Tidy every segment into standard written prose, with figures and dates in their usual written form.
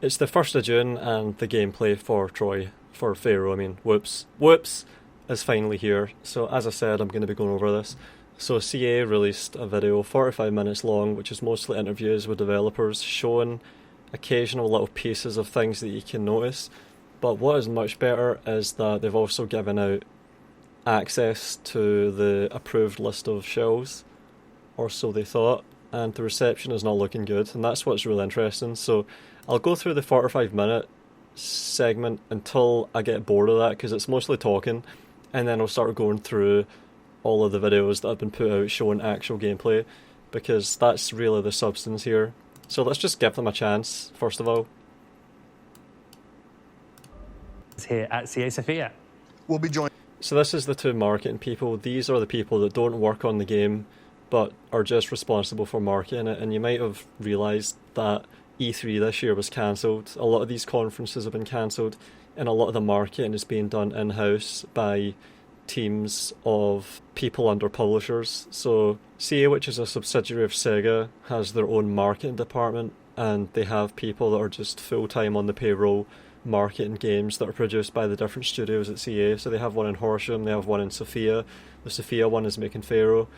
It's the 1st of June and the gameplay for Pharaoh, whoops, is finally here. So as I said, I'm going to be going over this. So CA released a video 45 minutes long, which is mostly interviews with developers, showing occasional little pieces of things that you can notice. But what is much better is that they've also given out access to the approved list of shells, or so they thought, and the reception is not looking good, and that's what's really interesting. So I'll go through the 45-minute segment until I get bored of that, because it's mostly talking, and then I'll start going through all of the videos that have been put out showing actual gameplay, because that's really the substance here. So let's just give them a chance, first of all. Here at CA Sofia. We'll be joined. So this is the two marketing people. These are the people that don't work on the game, but are just responsible for marketing it. And you might have realised that E3 this year was cancelled. A lot of these conferences have been cancelled, and a lot of the marketing is being done in-house by teams of people under publishers. So CA, which is a subsidiary of Sega, has their own marketing department, and they have people that are just full-time on the payroll marketing games that are produced by the different studios at CA. So they have one in Horsham, they have one in Sofia. The Sofia one is making Pharaoh,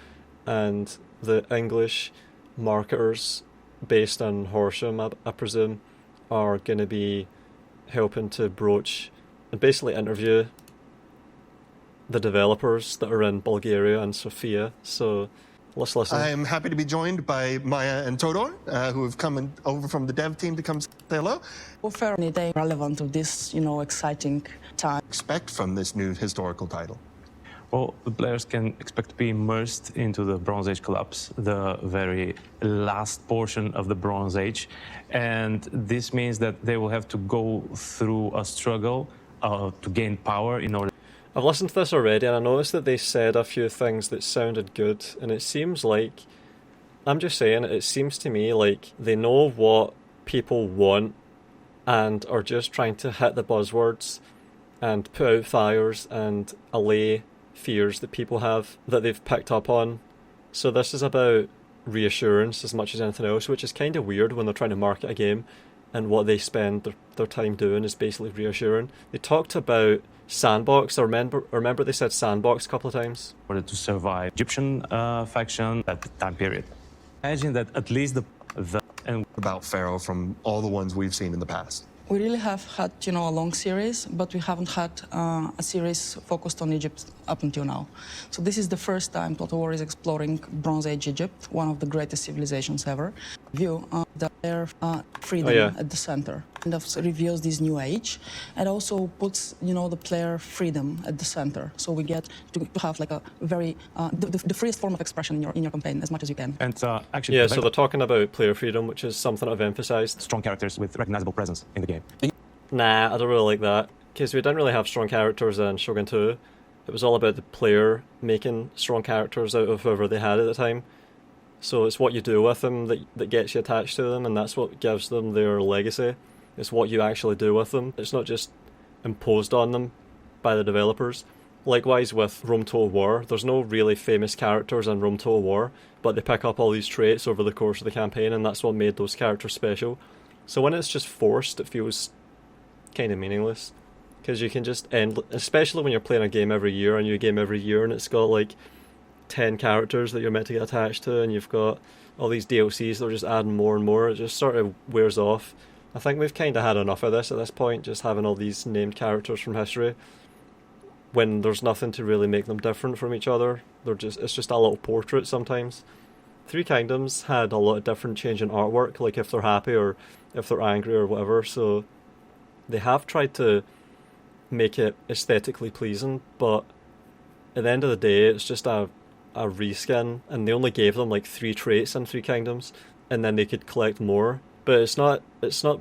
and the English marketers based in Horsham, I presume, are going to be helping to broach and basically interview the developers that are in Bulgaria and Sofia. So let's listen. I am happy to be joined by Maya and Todor, who have come over from the dev team to come say hello. Well, fair any day relevant to this, exciting time. Expect from this new historical title. Well, the players can expect to be immersed into the Bronze Age collapse, the very last portion of the Bronze Age. And this means that they will have to go through a struggle to gain power in order. I've listened to this already, and I noticed that they said a few things that sounded good, and it seems like, I'm just saying, it seems to me like they know what people want and are just trying to hit the buzzwords and put out fires and allay fears that people have that they've picked up on. So this is about reassurance as much as anything else, which is kind of weird when they're trying to market a game, and what they spend their time doing is basically reassuring. They talked about sandbox. I remember they said sandbox a couple of times. In order to survive Egyptian faction at the time period. Imagine that at least and About Pharaoh from all the ones we've seen in the past. We really have had, a long series, but we haven't had a series focused on Egypt up until now. So this is the first time Total War is exploring Bronze Age Egypt, one of the greatest civilizations ever. View their freedom at the center, and reveals this new age, and also puts, the player freedom at the center. So we get to have like a very the freest form of expression in your campaign as much as you can. And actually, yeah, so they're talking about player freedom, which is something I've emphasised. Strong characters with recognizable presence in the game. Nah, I don't really like that, because we didn't really have strong characters in Shogun 2. It was all about the player making strong characters out of whoever they had at the time. So it's what you do with them that gets you attached to them, and that's what gives them their legacy. It's what you actually do with them. It's not just imposed on them by the developers. Likewise with Rome Total War, there's no really famous characters in Rome Total War, but they pick up all these traits over the course of the campaign, and that's what made those characters special. So when it's just forced, it feels kind of meaningless, because you can just end, especially when you're playing a game every year, a new game every year, and it's got like 10 characters that you're meant to get attached to, and you've got all these DLCs that are just adding more and more. It just sort of wears off. I think we've kind of had enough of this at this point, just having all these named characters from history when there's nothing to really make them different from each other. It's just a little portrait sometimes. Three Kingdoms had a lot of different change in artwork, like if they're happy or if they're angry or whatever, so they have tried to make it aesthetically pleasing, but at the end of the day, it's just a reskin, and they only gave them like 3 traits in Three Kingdoms, and then they could collect more. But it's not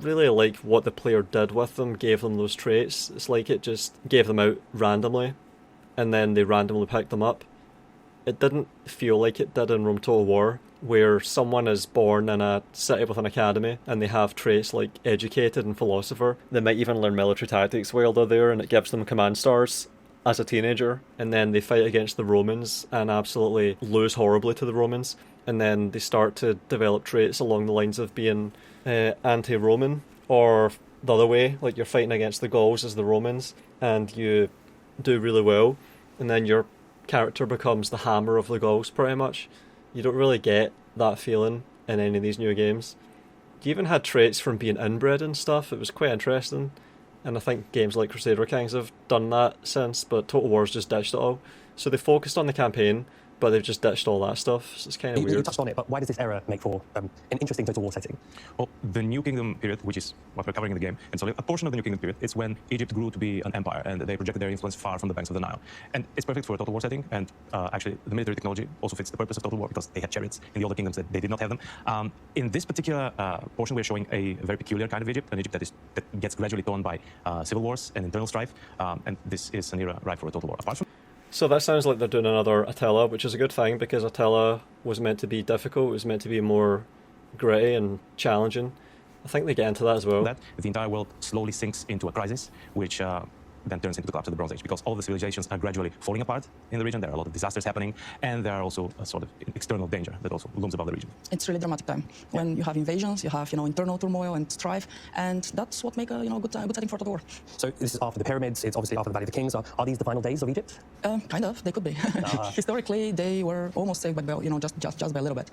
really like what the player did with them gave them those traits. It's like it just gave them out randomly, and then they randomly picked them up. It didn't feel like it did in Rome Total War, where someone is born in a city with an academy and they have traits like educated and philosopher. They might even learn military tactics while they're there, and it gives them command stars as a teenager, and then they fight against the Romans and absolutely lose horribly to the Romans, and then they start to develop traits along the lines of being anti-Roman or the other way, like you're fighting against the Gauls as the Romans, and you do really well, and then your character becomes the hammer of the Gauls, pretty much. You don't really get that feeling in any of these new games. You even had traits from being inbred and stuff. It was quite interesting, and I think games like Crusader Kings have done that since, but Total War's just ditched it all. So they focused on the campaign, but they've just ditched all that stuff, so it's kind of weird. You touched on it, but why does this era make for an interesting Total War setting? Well, the New Kingdom period, which is what we're covering in the game, and so a portion of the New Kingdom period is when Egypt grew to be an empire, and they projected their influence far from the banks of the Nile. And it's perfect for a Total War setting, and actually the military technology also fits the purpose of Total War, because they had chariots in the older kingdoms that they did not have them. In this particular portion, we're showing a very peculiar kind of Egypt, an Egypt that gets gradually torn by civil wars and internal strife, and this is an era ripe for a Total War. Apart from So that sounds like they're doing another Attila, which is a good thing, because Attila was meant to be difficult, it was meant to be more gritty and challenging. I think they get into that as well. that, the entire world slowly sinks into a crisis, which then turns into the collapse of the Bronze Age, because all the civilizations are gradually falling apart in the region. There are a lot of disasters happening, and there are also a sort of external danger that also looms above the region. It's really dramatic time when you have invasions, you have internal turmoil and strife, and that's what makes a good setting for Total War. So this is after the pyramids, it's obviously after the Valley of the Kings. Are these the final days of Egypt? Kind of, they could be. Historically, they were almost saved by just by a little bit.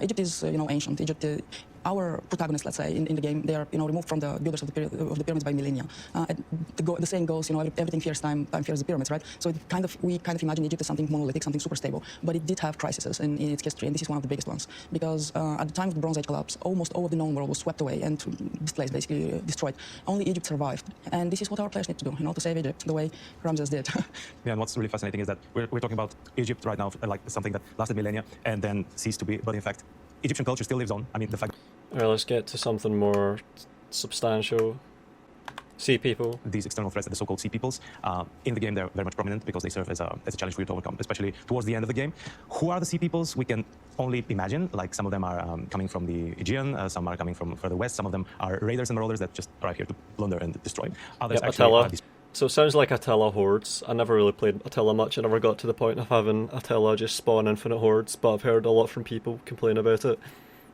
Egypt is ancient. Egypt. Our protagonists, let's say, in the game, they are removed from the builders of the pyramids by millennia. The saying goes, everything fears time, time fears the pyramids, right? So we kind of imagine Egypt as something monolithic, something super stable, but it did have crises in its history, and this is one of the biggest ones, because at the time of the Bronze Age collapse, almost all of the known world was swept away and displaced, basically destroyed. Only Egypt survived, and this is what our players need to do, to save Egypt the way Ramses did. Yeah, and what's really fascinating is that we're talking about Egypt right now like something that lasted millennia and then ceased to be, but in fact, Egyptian culture still lives on. I mean, the fact. Alright, let's get to something more substantial. Sea people. These external threats, the so-called sea peoples, in the game they're very much prominent because they serve as a challenge for you to overcome, especially towards the end of the game. Who are the sea peoples? We can only imagine. Like some of them are coming from the Aegean, some are coming from further west, some of them are raiders and marauders that just arrive here to plunder and destroy. Others Yep, actually Attila. So it sounds like Attila hordes. I never really played Attila much. I never got to the point of having Attila just spawn infinite hordes, but I've heard a lot from people complain about it.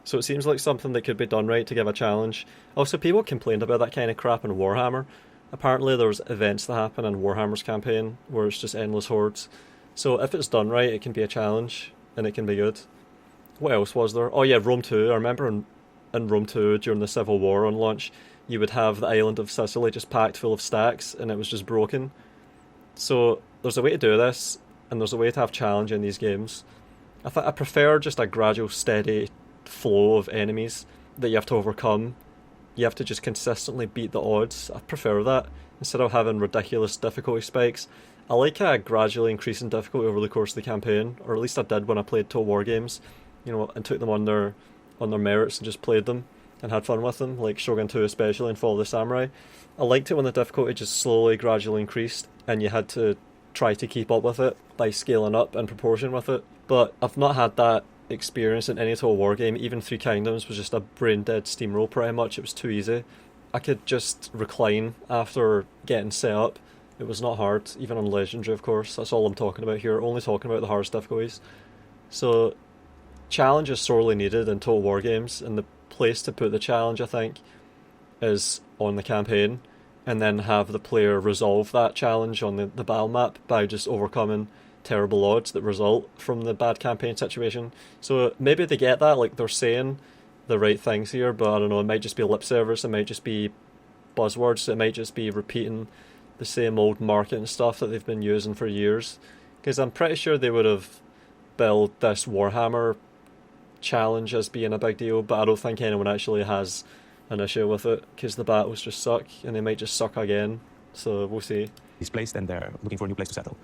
So it seems like something that could be done right to give a challenge. Also, people complained about that kind of crap in Warhammer. Apparently there was events that happen in Warhammer's campaign where it's just endless hordes. So if it's done right, it can be a challenge, and it can be good. What else was there? Oh yeah, Rome 2. I remember in Rome 2, during the Civil War on launch, you would have the island of Sicily just packed full of stacks, and it was just broken. So there's a way to do this, and there's a way to have challenge in these games. I prefer just a gradual, steady flow of enemies that you have to overcome. You have to just consistently beat the odds. I prefer that, instead of having ridiculous difficulty spikes. I like a gradually increasing difficulty over the course of the campaign, or at least I did when I played Total War games, and took them on their merits and just played them and had fun with them, like Shogun 2 especially and Fall of the Samurai. I liked it when the difficulty just slowly, gradually increased, and you had to try to keep up with it by scaling up in proportion with it. But I've not had that experience in any Total War game. Even Three Kingdoms was just a brain-dead steamroll pretty much. It was too easy. I could just recline after getting set up. It was not hard, even on Legendary, of course. That's all I'm talking about here, only talking about the hardest difficulties. So, challenge is sorely needed in Total War games, and the place to put the challenge, I think, is on the campaign, and then have the player resolve that challenge on the battle map by just overcoming terrible odds that result from the bad campaign situation. So maybe they get that, like they're saying the right things here, but I don't know, it might just be lip service, it might just be buzzwords, it might just be repeating the same old marketing stuff that they've been using for years. Because I'm pretty sure they would have billed this Warhammer challenge as being a big deal, but I don't think anyone actually has an issue with it, because the battles just suck, and they might just suck again, so we'll see. Displaced and they're looking for a new place to settle.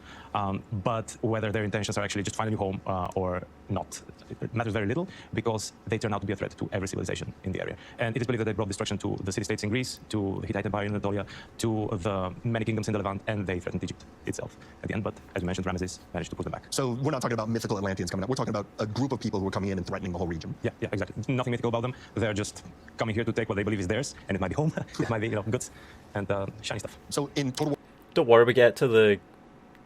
But whether their intentions are actually just find a new home or not, it matters very little, because they turn out to be a threat to every civilization in the area. And it is believed that they brought destruction to the city-states in Greece, to the Hittite Empire in Anatolia, to the many kingdoms in the Levant, and they threatened Egypt itself at the end. But as we mentioned, Ramesses managed to put them back. So we're not talking about mythical Atlanteans coming up. We're talking about a group of people who are coming in and threatening the whole region. Yeah, exactly. Nothing mythical about them. They're just coming here to take what they believe is theirs, and it might be home, it might be goods and shiny stuff. So in Total War, Don't worry, we get to the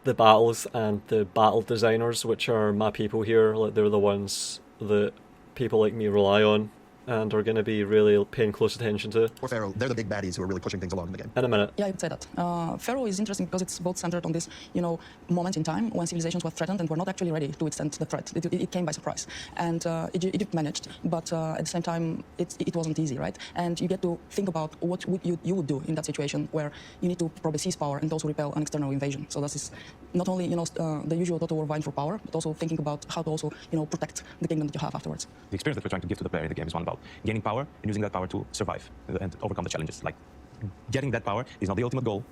battles and the battle designers, which are my people here. Like, they're the ones that people like me rely on and are going to be really paying close attention to. Or Pharaoh, they're the big baddies who are really pushing things along in the game. In a minute. Yeah, I would say that. Pharaoh is interesting because it's both centered on this, moment in time when civilizations were threatened and were not actually ready to withstand the threat. It came by surprise. And Egypt managed, but at the same time, it wasn't easy, right? And you get to think about what you would do in that situation where you need to probably seize power and also repel an external invasion. So this is not only, the usual total war vying for power, but also thinking about how to also, protect the kingdom that you have afterwards. The experience that we're trying to give to the player in the game is one about gaining power and using that power to survive and overcome the challenges. Like, getting that power is not the ultimate goal.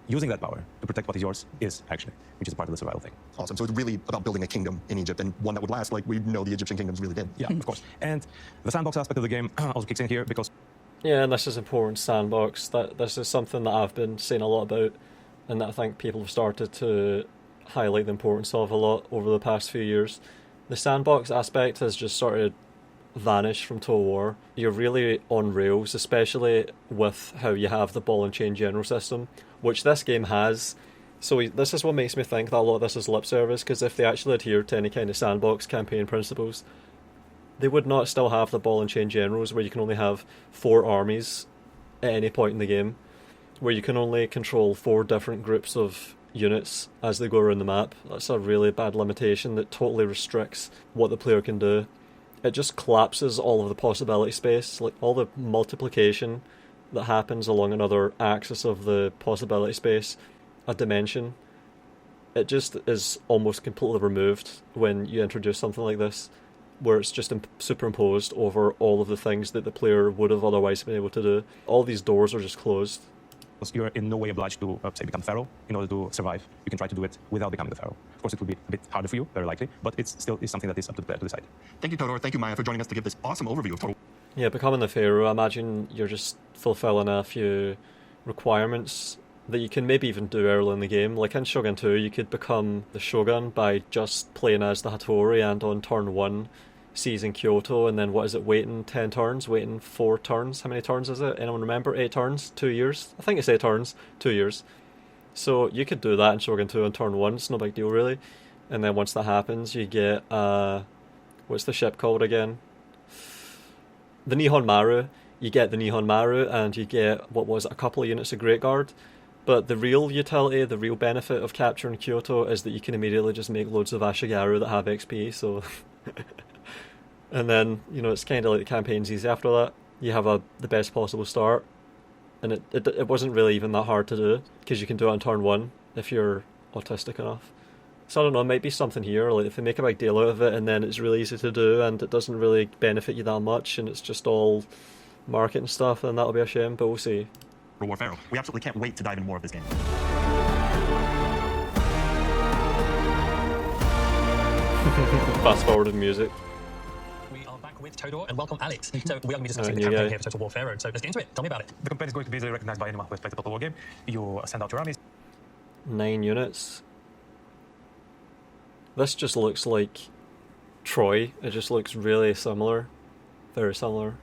Using that power to protect what is yours is, actually, which is part of the survival thing. Awesome. So it's really about building a kingdom in Egypt, and one that would last like we know the Egyptian kingdoms really did. Yeah, of course. And the sandbox aspect of the game also kicks in here because... Yeah, and this is important, sandbox. This is something that I've been saying a lot about, and that I think people have started to highlight the importance of a lot over the past few years. The sandbox aspect has just sort of vanished from Total War. You're really on rails, especially with how you have the ball and chain general system, which this game has. So this is what makes me think that a lot of this is lip service, because if they actually adhered to any kind of sandbox campaign principles, they would not still have the ball and chain generals where you can only have 4 armies at any point in the game, where you can only control 4 different groups of units as they go around the map. That's a really bad limitation that totally restricts what the player can do. It just collapses all of the possibility space, like all the multiplication that happens along another axis of the possibility space, a dimension. It just is almost completely removed when you introduce something like this, where it's just superimposed over all of the things that the player would have otherwise been able to do. All these doors are just closed. You're in no way obliged to, say, become Pharaoh in order to survive. You can try to do it without becoming the Pharaoh. Of course, it will be a bit harder for you, very likely, but it still is something that is up to the player to decide. Thank you, Todor. Thank you, Maya, for joining us to give this awesome overview of Total. Yeah, becoming the Pharaoh, I imagine you're just fulfilling a few requirements that you can maybe even do early in the game. Like in Shogun 2, you could become the Shogun by just playing as the Hattori and on turn 1 seizing Kyoto, and then what is it, waiting 10 turns, waiting 4 turns? How many turns is it? Anyone remember? 8 turns? 2 years? I think it's 8 turns, 2 years. So you could do that in Shogun 2 on turn 1, it's no big deal really. And then once that happens, you get, what's the ship called again? The Nihon Maru. You get the Nihon Maru, and you get, what was it, a couple of units of Great Guard. But the real utility, the real benefit of capturing Kyoto is that you can immediately just make loads of Ashigaru that have XP, so... And then, it's kind of like the campaign's easy after that. You have the best possible start, and it wasn't really even that hard to do, because you can do it on turn 1 if you're autistic enough. So I don't know, it might be something here, like if they make a big deal out of it and then it's really easy to do and it doesn't really benefit you that much and it's just all marketing stuff, then that'll be a shame, but we'll see. War Pharaoh. We absolutely can't wait to dive into more of this game. Fast forwarded music. We are back with Todor, and welcome Alex. So we are going to be discussing New the campaign guy. here for Total War Pharaoh. So let's get into it. Tell me about it. The campaign is going to be easily recognized by anyone who has played the Total War game. You send out your armies. 9 units. This just looks like Troy. It just looks really similar. Very similar.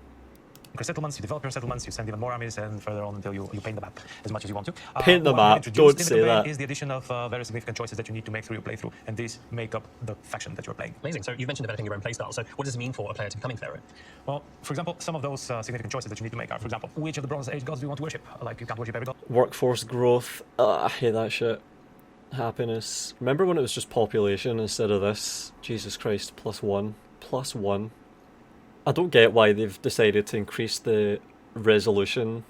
Increase settlements, you develop your settlements, you send even more armies, and further on until you paint the map as much as you want to. Paint the what we map, introduced don't in the say campaign that. is the addition of very significant choices that you need to make through your playthrough, and these make up the faction that you're playing. Amazing. So you've mentioned developing your own playstyle. So what does this mean for a player to becoming Pharaoh? Well, for example, some of those significant choices that you need to make are, for example, which of the Bronze Age gods do you want to worship? Like, you can't worship every god. Workforce growth. I hate that shit. Happiness. Remember when it was just population instead of this? Jesus Christ, +1. +1. I don't get why they've decided to increase the resolution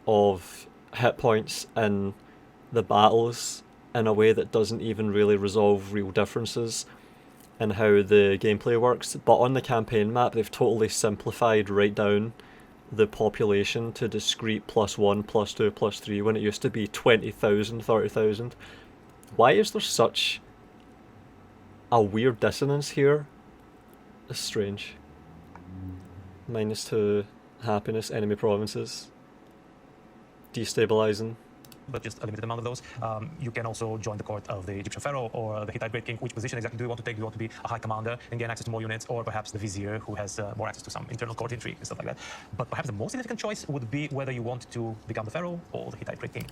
of hit points in the battles in a way that doesn't even really resolve real differences in how the gameplay works. But on the campaign map, they've totally simplified right down the population to discrete +1, +2, +3 when it used to be 20,000, 30,000. Why is there such a weird dissonance here? It's strange. -2 happiness, enemy provinces. Destabilizing. But just a limited amount of those. You can also join the court of the Egyptian Pharaoh or the Hittite Great King. Which position exactly do you want to take? Do you want to be a high commander and gain access to more units, or perhaps the vizier who has more access to some internal court intrigue and stuff like that? But perhaps the most significant choice would be whether you want to become the Pharaoh or the Hittite Great King.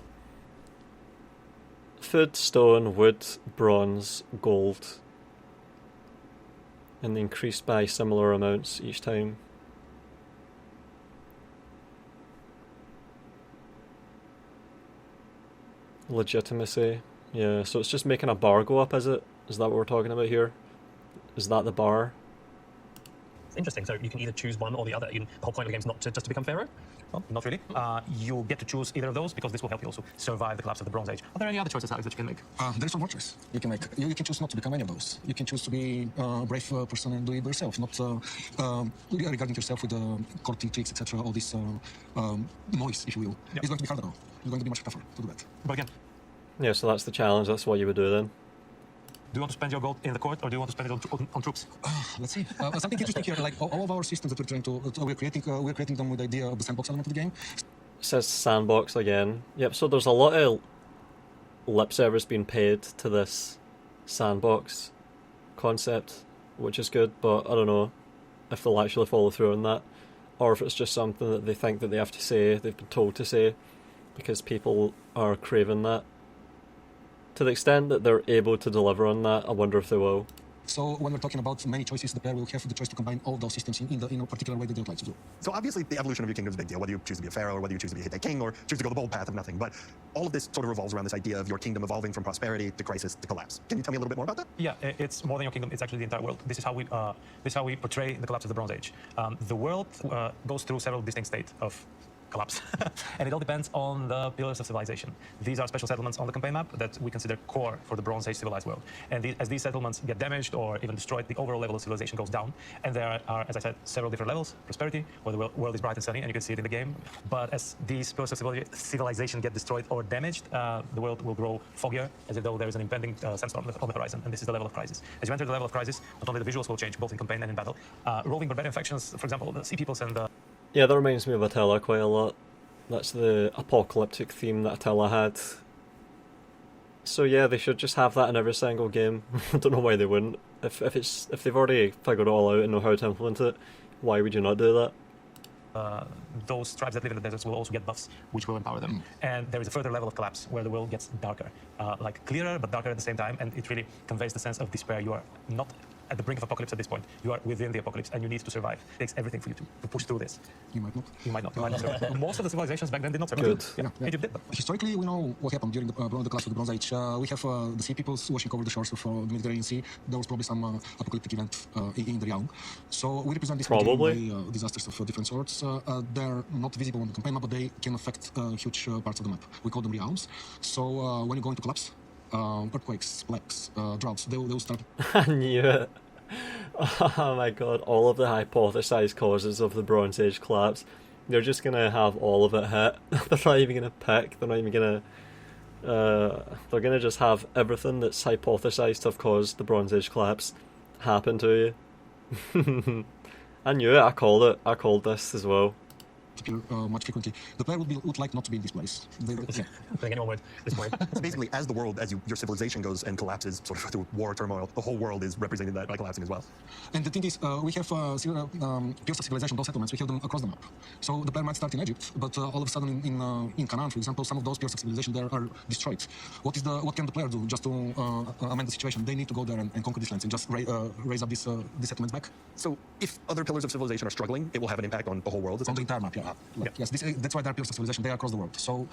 Food, stone, wood, bronze, gold. And increased by similar amounts each time. Legitimacy. Yeah, so it's just making a bar go up, is it? Is that what we're talking about here? Is that the bar? It's interesting. So you can either choose one or the other. The whole point of the game is not just to become Pharaoh. Well, not really. You get to choose either of those because this will help you also survive the collapse of the Bronze Age. Are there any other choices, Alex, that you can make? There is one more choice you can make. You can choose not to become any of those. You can choose to be a brave person and do it by yourself, not regarding yourself with courting tricks, etc. All this noise, if you will. Yep. It's going to be harder now. It's going to be much tougher to do that. But again, Yeah, so that's the challenge. That's what you would do then. do you want to spend your gold in the court or do you want to spend it on troops? Let's see. Something interesting here, like all of our systems that we're trying to, we're creating them with the idea of the sandbox element of the game. It says sandbox again. Yep, so there's a lot of lip service being paid to this sandbox concept, which is good, but I don't know if they'll actually follow through on that, or if it's just something that they think that they have to say, they've been told to say, because people are craving that. To the extent that they're able to deliver on that, I wonder if they will. So when we're talking about many choices, the player will have the choice to combine all those systems in a particular way that they would like to do. So obviously the evolution of your kingdom is a big deal, whether you choose to be a pharaoh or whether you choose to be a Hittite king or choose to go the bold path of nothing. But all of this sort of revolves around this idea of your kingdom evolving from prosperity to crisis to collapse. Can you tell me a little bit more about that? Yeah, it's more than your kingdom. It's actually the entire world. This is how we portray the collapse of the Bronze Age. The world goes through several distinct states of collapse. And it all depends on the pillars of civilization. These are special settlements on the campaign map that we consider core for the Bronze Age civilized world. And as these settlements get damaged or even destroyed, the overall level of civilization goes down. And there are, as I said, several different levels. Prosperity, where the world is bright and sunny, and you can see it in the game. But as these pillars of civilization get destroyed or damaged, the world will grow foggier, as though there is an impending sandstorm on the horizon. And this is the level of crisis. As you enter the level of crisis, not only the visuals will change, both in campaign and in battle. Roving barbarian factions, for example, the sea peoples and the Yeah, that reminds me of Attila quite a lot. That's the apocalyptic theme that Attila had. So yeah, they should just have that in every single game. I don't know why they wouldn't. If they've already figured it all out and know how to implement it, why would you not do that? those tribes that live in the deserts will also get buffs, which will empower them. And there is a further level of collapse where the world gets darker, like clearer but darker at the same time, and it really conveys the sense of despair. You are not at the brink of apocalypse at this point. You are within the apocalypse, and you need to survive. It takes everything for you to push through this. You might not. You might not. You might not survive. Most of the civilizations back then did not survive. Good. Yeah. Egypt did. Historically, we know what happened during the collapse of the Bronze Age. We have the sea peoples washing over the shores of the Mediterranean Sea. There was probably some apocalyptic event in the realm. So we represent this by disasters of different sorts. They're not visible on the campaign map, but they can affect huge parts of the map. We call them realms. So when you go into collapse, earthquakes, plagues, droughts, they will start. I knew it. Oh my god, all of the hypothesized causes of the Bronze Age collapse, they're just gonna have all of it hit. They're not even gonna pick, they're not even gonna... they're gonna just have everything that's hypothesized to have caused the Bronze Age collapse happen to you. I knew it, I called this as well. Much frequently. The player would like not to be in this place. I think anyone would at this point. So basically, as the world, your civilization goes and collapses sort of through war turmoil, the whole world is represented that by collapsing as well. And the thing is, we have pillars of civilization, those settlements, we have them across the map. So the player might start in Egypt, but all of a sudden in Canaan, for example, some of those pillars of civilization there are destroyed. What can the player do just to amend the situation? They need to go there and conquer these lands and just raise up these settlements back. So if other pillars of civilization are struggling, it will have an impact on the whole world. On the entire map, yeah. Yes, that's why there are pillars of civilization. They are across the world. So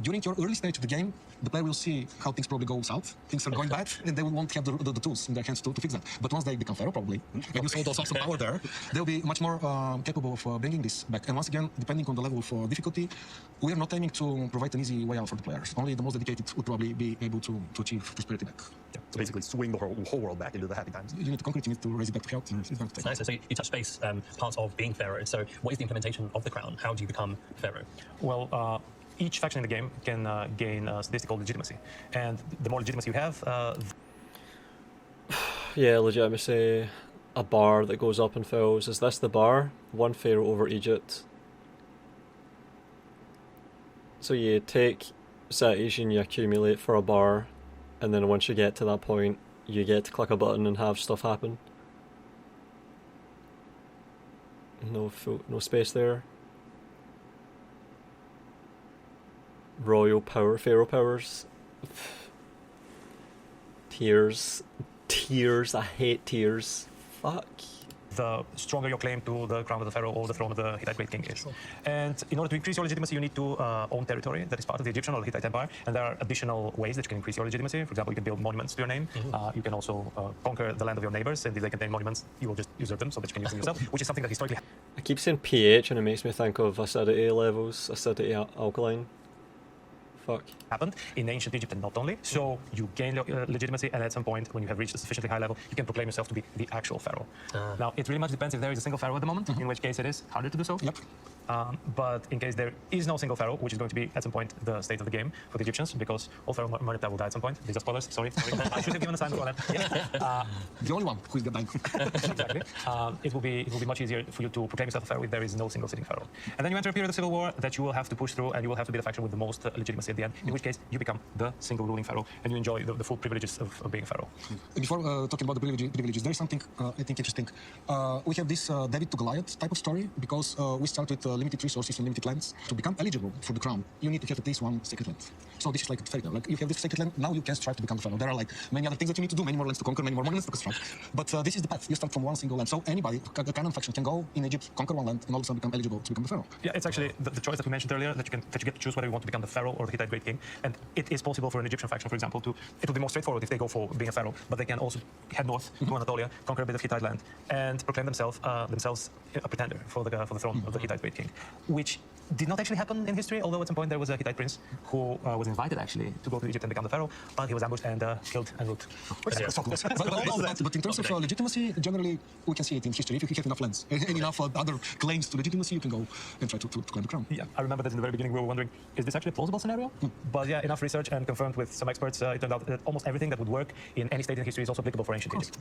during your early stage of the game, the player will see how things probably go south. Things are going bad, and they won't have the tools in their hands to fix that. But once they become Pharaoh, probably, and you saw those sorts of power there, they'll be much more capable of bringing this back. And once again, depending on the level of difficulty, we are not aiming to provide an easy way out for the players. Only the most dedicated would probably be able to achieve prosperity back. Yeah. So basically, swing the whole world back into the happy times. You need to conquer it, you need to raise it back to health. It's going to take. Nice. So you touched base parts of being Pharaoh. So what is the implementation of the crown? How do you become Pharaoh? Well, each faction in the game can gain statistical legitimacy, and the more legitimacy you have, Yeah, legitimacy. A bar that goes up and fills. Is this the bar? One Pharaoh over Egypt. So you take cities and you accumulate for a bar, and then once you get to that point, you get to click a button and have stuff happen. No space there. Royal power, Pharaoh powers. Tears. I hate tears. Fuck. the stronger your claim to the crown of the Pharaoh or the throne of the Hittite Great King is. And in order to increase your legitimacy, you need to own territory that is part of the Egyptian or the Hittite Empire. And there are additional ways that you can increase your legitimacy. For example, you can build monuments to your name. You can also conquer the land of your neighbors, and if they contain monuments, you will just usurp them so that you can use them yourself, which is something that historically I keep saying pH and it makes me think of acidity levels, acidity alkaline. Fuck. happened in ancient Egypt and not only. So you gain legitimacy, and at some point, when you have reached a sufficiently high level, you can proclaim yourself to be the actual pharaoh. Now, it really much depends if there is a single pharaoh at the moment, in which case it is harder to do so. Yep. But in case there is no single pharaoh, which is going to be at some point the state of the game for the Egyptians, because all pharaoh will die at some point. These are spoilers. Sorry. I should have given a sign before that. The only one who is dying. Exactly. It will be much easier for you to proclaim yourself a pharaoh if there is no single sitting pharaoh. And then you enter a period of civil war that you will have to push through, and you will have to be the faction with the most legitimacy at the end. In which case, you become the single ruling pharaoh, and you enjoy the full privileges of being a pharaoh. Before talking about the privileges, there is something I think interesting. We have this David to Goliath type of story because we start with limited resources and limited lands. To become eligible for the crown, you need to have at least one sacred land. So this is like a fairy tale. Like you have this sacred land, now you can strive to become the pharaoh. There are like many other things that you need to do, many more lands to conquer, many more monuments to construct. But this is the path. You start from one single land. So anybody, a canon faction, can go in Egypt, conquer one land, and all of a sudden become eligible to become the pharaoh. Yeah, it's actually the choice that we mentioned earlier, that you get to choose whether you want to become the pharaoh or the Hittite Great King. And it is possible for an Egyptian faction, for example, it will be more straightforward if they go for being a pharaoh, but they can also head north to Anatolia, conquer a bit of Hittite land, and proclaim themselves a pretender for the throne of the Hittite Great King, which did not actually happen in history, although at some point there was a Hittite prince who was invited actually to go to Egypt and become the pharaoh, but he was ambushed and killed en route. But in terms of legitimacy, generally we can see it in history. If you have enough lands and enough other claims to legitimacy, you can go and try to claim the crown. Yeah, I remember that in the very beginning we were wondering, is this actually a plausible scenario? But yeah, enough research and confirmed with some experts, it turned out that almost everything that would work in any state in history is also applicable for ancient Egypt.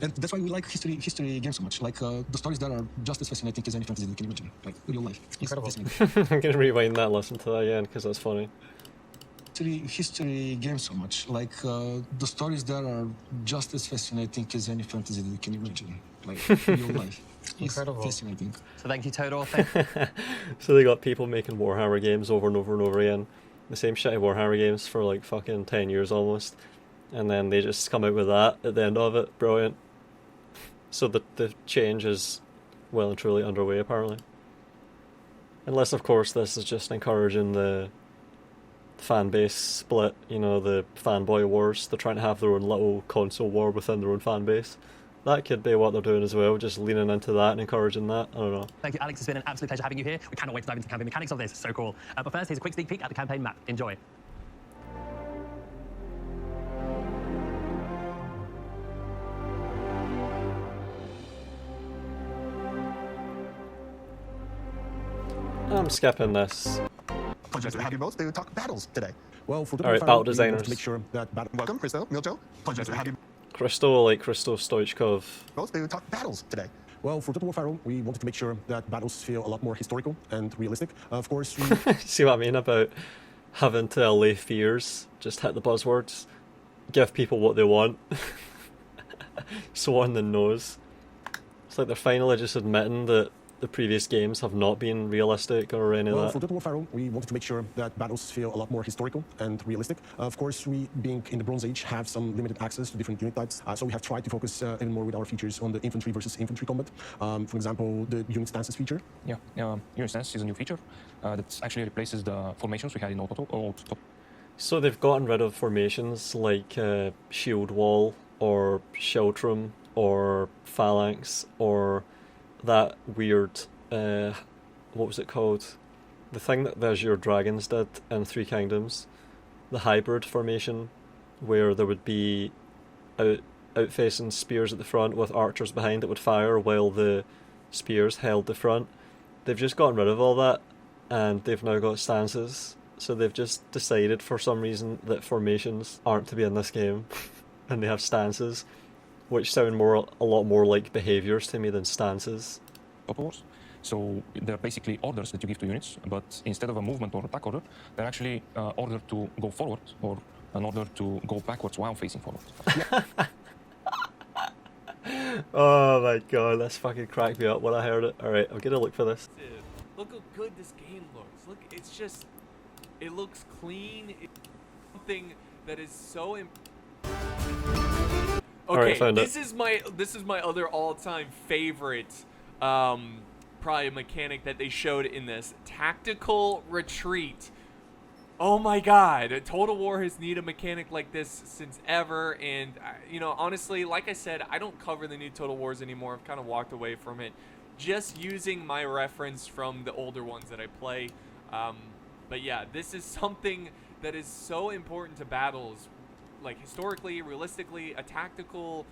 And that's why we like history games so much. Like the stories there are just as fascinating as any fantasy you can imagine. Like real life. Incredible. I'm gonna rewind that and listen to that again because that's funny. History games so much. Like the stories there are just as fascinating as any fantasy that you can imagine. Like real life. Incredible. Fascinating. So thank you, Todor. So they got people making Warhammer games over and over and over again. The same shitty Warhammer games for like fucking 10 years almost. And then they just come out with that at the end of it. Brilliant. So the change is well and truly underway apparently. Unless of course this is just encouraging the fan base split, you know, the fanboy wars. They're trying to have their own little console war within their own fan base. That could be what they're doing as well, just leaning into that and encouraging that. I don't know. Thank you, Alex. It's been an absolute pleasure having you here. We cannot wait to dive into the campaign mechanics of this. So cool. But first, here's a quick sneak peek at the campaign map. Enjoy. I'm skipping this. Pleasure to have you both to talk battles today. Well, for All right, battle designers. to make sure that Welcome, Christo, Miljo. Pleasure to have you Christo, like Christo Stoichkov. both to talk battles today. Well, for Total War Pharaoh, we wanted to make sure that battles feel a lot more historical and realistic. Of course, we See what I mean about having to allay fears? Just hit the buzzwords. Give people what they want. So on the nose. It's like they're finally just admitting that the previous games have not been realistic or any well, of for that. Total War Pharaoh, we wanted to make sure that battles feel a lot more historical and realistic. Of course, we, being in the Bronze Age, have some limited access to different unit types. So we have tried to focus even more with our features on the infantry versus infantry combat. For example, the unit stances feature. Yeah, unit stance is a new feature that actually replaces the formations we had in old So they've gotten rid of formations like shield wall or sheltrum or phalanx or that weird, what was it called? The thing that the Azure Dragons did in Three Kingdoms. The hybrid formation where there would be out-facing spears at the front with archers behind that would fire while the spears held the front. They've just gotten rid of all that and they've now got stances. So they've just decided for some reason that formations aren't to be in this game and they have stances, which sound a lot more like behaviours to me than stances. wars. So they're basically orders that you give to units, but instead of a movement or attack order, they're actually ordered to go forward or an order to go backwards while facing forward. Oh my god, that's fucking cracked me up when I heard it. Alright, I'm gonna look for this. Look how good this game looks. Look, it's just, it looks clean. It's something that is so Alright, found this is my other all-time favorite probably mechanic that they showed in this tactical retreat. Oh my god, Total War has needed a mechanic like this since ever, and you know, honestly, like I said, I don't cover the new Total Wars anymore. I've kind of walked away from it, just using my reference from the older ones that I play. But yeah, this is something that is so important to battles, like historically, realistically, a tactical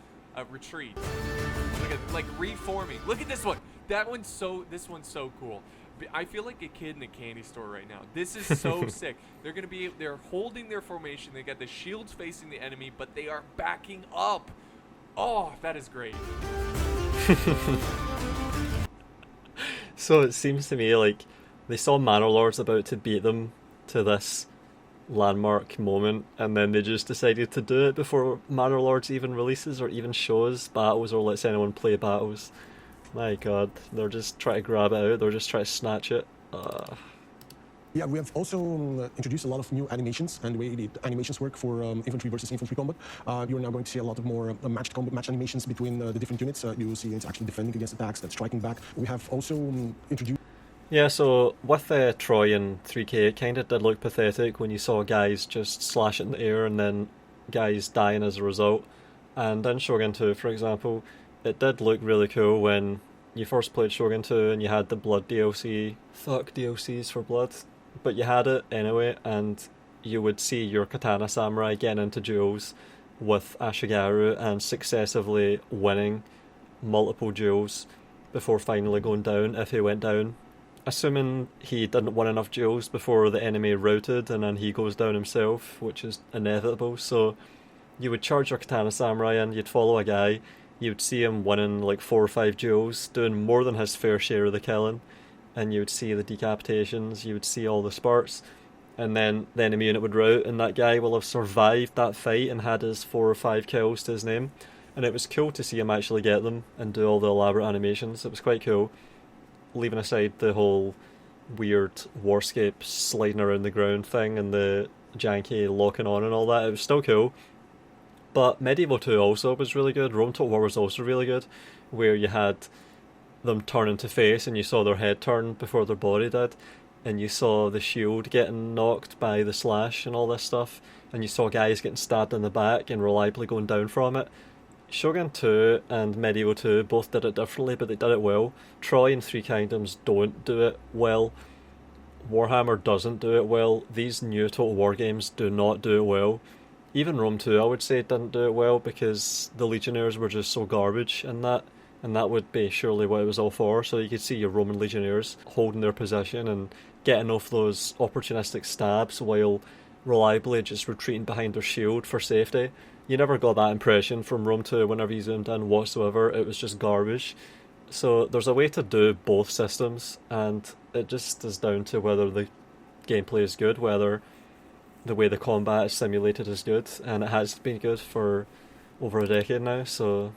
retreat. Look at, like, reforming. Look at this one. This one's so cool. I feel like a kid in a candy store right now. This is so sick. They're holding their formation. They got the shields facing the enemy, but they are backing up. Oh, that is great. So it seems to me like they saw Manor Lords about to beat them to this landmark moment, and then they just decided to do it before Manor Lords even releases or even shows battles or lets anyone play battles. My god, they're just trying to grab it out, they're just trying to snatch it. Yeah, we have also introduced a lot of new animations and the way the animations work for infantry versus infantry combat. You're now going to see a lot of more matched combat match animations between the different units. You will see it's actually defending against attacks, that's striking back. We have also introduced... Yeah, so with Troy and 3K, it kind of did look pathetic when you saw guys just slash it in the air and then guys dying as a result. And in Shogun 2, for example, it did look really cool when you first played Shogun 2 and you had the Blood DLC. Fuck DLCs for Blood. But you had it anyway, and you would see your Katana Samurai getting into duels with Ashigaru and successively winning multiple duels before finally going down, if he went down. Assuming he didn't win enough duels before the enemy routed and then he goes down himself, which is inevitable. So you would charge your Katana Samurai and you'd follow a guy. You'd see him winning like 4 or 5 duels, doing more than his fair share of the killing, and you would see the decapitations, you would see all the spurts, and then the enemy unit would rout, and that guy will have survived that fight and had his 4 or 5 kills to his name. And it was cool to see him actually get them and do all the elaborate animations. It was quite cool. Leaving aside the whole weird warscape sliding around the ground thing and the janky locking on and all that, it was still cool. But Medieval 2 also was really good. Rome Total War was also really good, where you had them turn into face and you saw their head turn before their body did, and you saw the shield getting knocked by the slash and all this stuff, and you saw guys getting stabbed in the back and reliably going down from it. Shogun 2 and Medieval 2 both did it differently, but they did it well. Troy and Three Kingdoms don't do it well. Warhammer doesn't do it well. These new Total War games do not do it well. Even Rome 2, I would say, didn't do it well because the Legionnaires were just so garbage in that, and that would be surely what it was all for. So you could see your Roman Legionnaires holding their position and getting off those opportunistic stabs while reliably just retreating behind their shield for safety. You never got that impression from Rome 2 whenever you zoomed in whatsoever. It was just garbage. So there's a way to do both systems, and it just is down to whether the gameplay is good, whether the way the combat is simulated is good, and it has been good for over a decade now, so...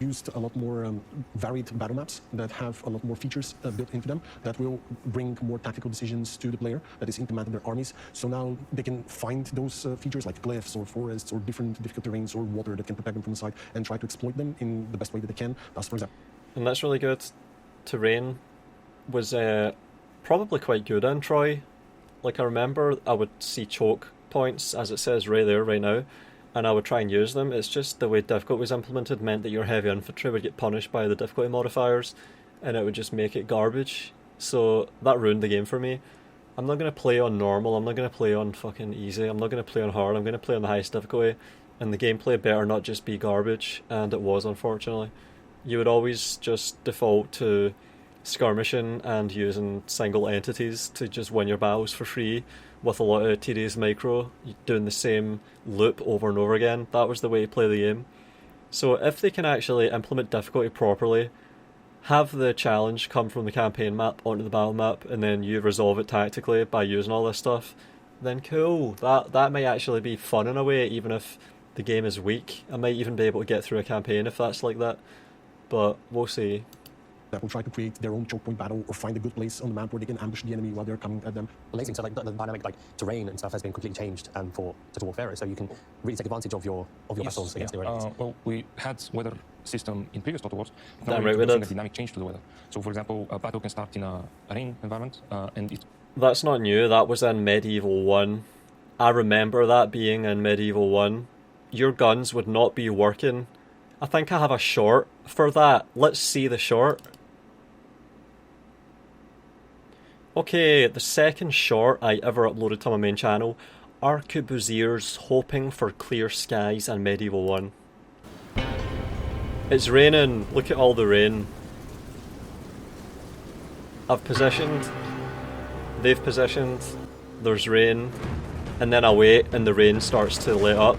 Used a lot more varied battle maps that have a lot more features built into them that will bring more tactical decisions to the player that is implementing their armies. So now they can find those features like glyphs or forests or different difficult terrains or water that can protect them from the side and try to exploit them in the best way that they can. That's, for example... And that's really good. Terrain was probably quite good in Troy. Like, I remember I would see choke points, as it says right there, right now, and I would try and use them. It's just the way difficulty was implemented meant that your heavy infantry would get punished by the difficulty modifiers, and it would just make it garbage. So that ruined the game for me. I'm not going to play on normal, I'm not going to play on fucking easy, I'm not going to play on hard, I'm going to play on the highest difficulty, and the gameplay better not just be garbage, and it was, unfortunately. You would always just default to skirmishing and using single entities to just win your battles for free with a lot of tedious micro, doing the same loop over and over again. That was the way to play the game. So if they can actually implement difficulty properly, have the challenge come from the campaign map onto the battle map, and then you resolve it tactically by using all this stuff, then cool. That might actually be fun in a way, even if the game is weak. I might even be able to get through a campaign if that's like that, but we'll see. that will try to create their own choke point battle or find a good place on the map where they can ambush the enemy while they're coming at them. Amazing. So like the dynamic like terrain and stuff has been completely changed for Total War Pharaoh, so you can really take advantage of your vessels against their enemies. Well, we had weather system in previous Total Wars, but now Damn we're right we introducing did. a dynamic change to the weather. So for example, a battle can start in a rain environment, and it That's not new, that was in Medieval 1. I remember that being in Medieval 1. Your guns would not be working. I think I have a short for that. Let's see the short. Okay, the second short I ever uploaded to my main channel. Arquebusiers hoping for clear skies in Medieval 1. It's raining. Look at all the rain. I've positioned. They've positioned. There's rain. And then I wait and the rain starts to let up.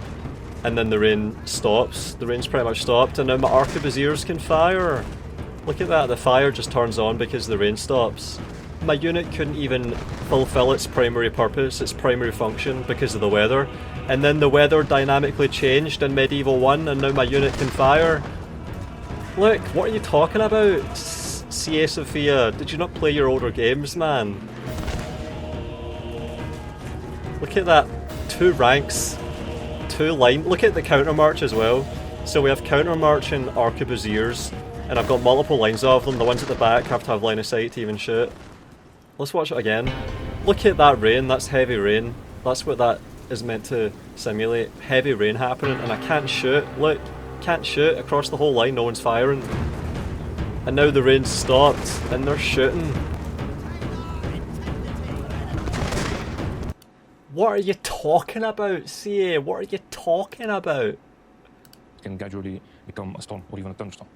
And then the rain stops. The rain's pretty much stopped and now my arquebusiers can fire. Look at that, the fire just turns on because the rain stops. My unit couldn't even fulfill its primary purpose, its primary function, because of the weather. And then the weather dynamically changed in Medieval 1 and now my unit can fire. Look, what are you talking about? CA Sophia, did you not play your older games, man? Look at that, 2 ranks, 2 line. Look at the counter march as well. So we have counter march and arquebusiers, and I've got multiple lines of them. The ones at the back have to have line of sight to even shoot. Let's watch it again. Look at that rain, that's heavy rain. That's what that is meant to simulate. Heavy rain happening, and I can't shoot. Look, can't shoot across the whole line, no one's firing. And now the rain's stopped, and they're shooting. What are you talking about, CA? What are you talking about? It can gradually become a storm or even a thunderstorm.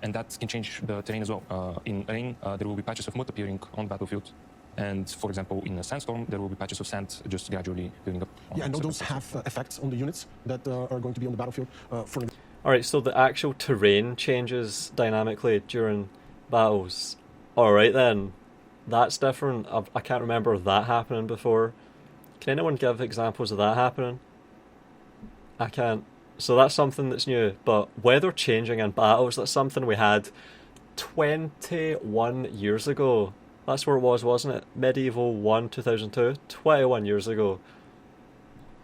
And that can change the terrain as well. In rain, there will be patches of mud appearing on the battlefield. And for example, in a sandstorm, there will be patches of sand just gradually building up. Yeah, I know those have effects on the units that are going to be on the battlefield. Alright, so the actual terrain changes dynamically during battles. Alright then, that's different. I can't remember that happening before. Can anyone give examples of that happening? I can't. So that's something that's new, but weather changing in battles, that's something we had 21 years ago. That's where it was, wasn't it? Medieval 1, 2002? 21 years ago.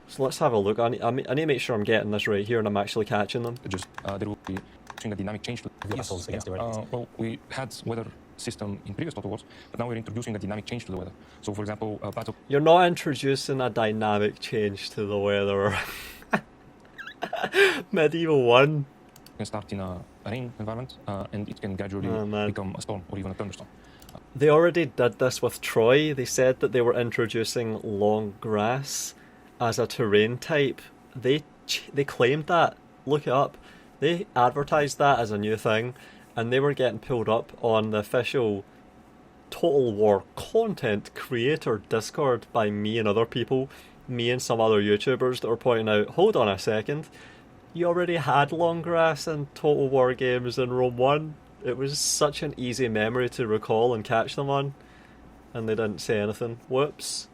So let's have a look. I need to make sure I'm getting this right here and I'm actually catching them. Just there will be a dynamic change to the vessels against their enemies. Well, we had weather system in previous Total Wars, but now we're introducing a dynamic change to the weather. So for example, a battle... You're not introducing a dynamic change to the weather. Medieval 1. It can start in a rain environment, and it can gradually become a storm or even a thunderstorm. They already did this with Troy. They said that they were introducing long grass as a terrain type. They claimed that. Look it up. They advertised that as a new thing, and they were getting pulled up on the official Total War content creator Discord by me and other people, me and some other YouTubers that were pointing out, hold on a second, you already had long grass in Total War games in Rome 1. It was such an easy memory to recall and catch them on, and they didn't say anything. Whoops.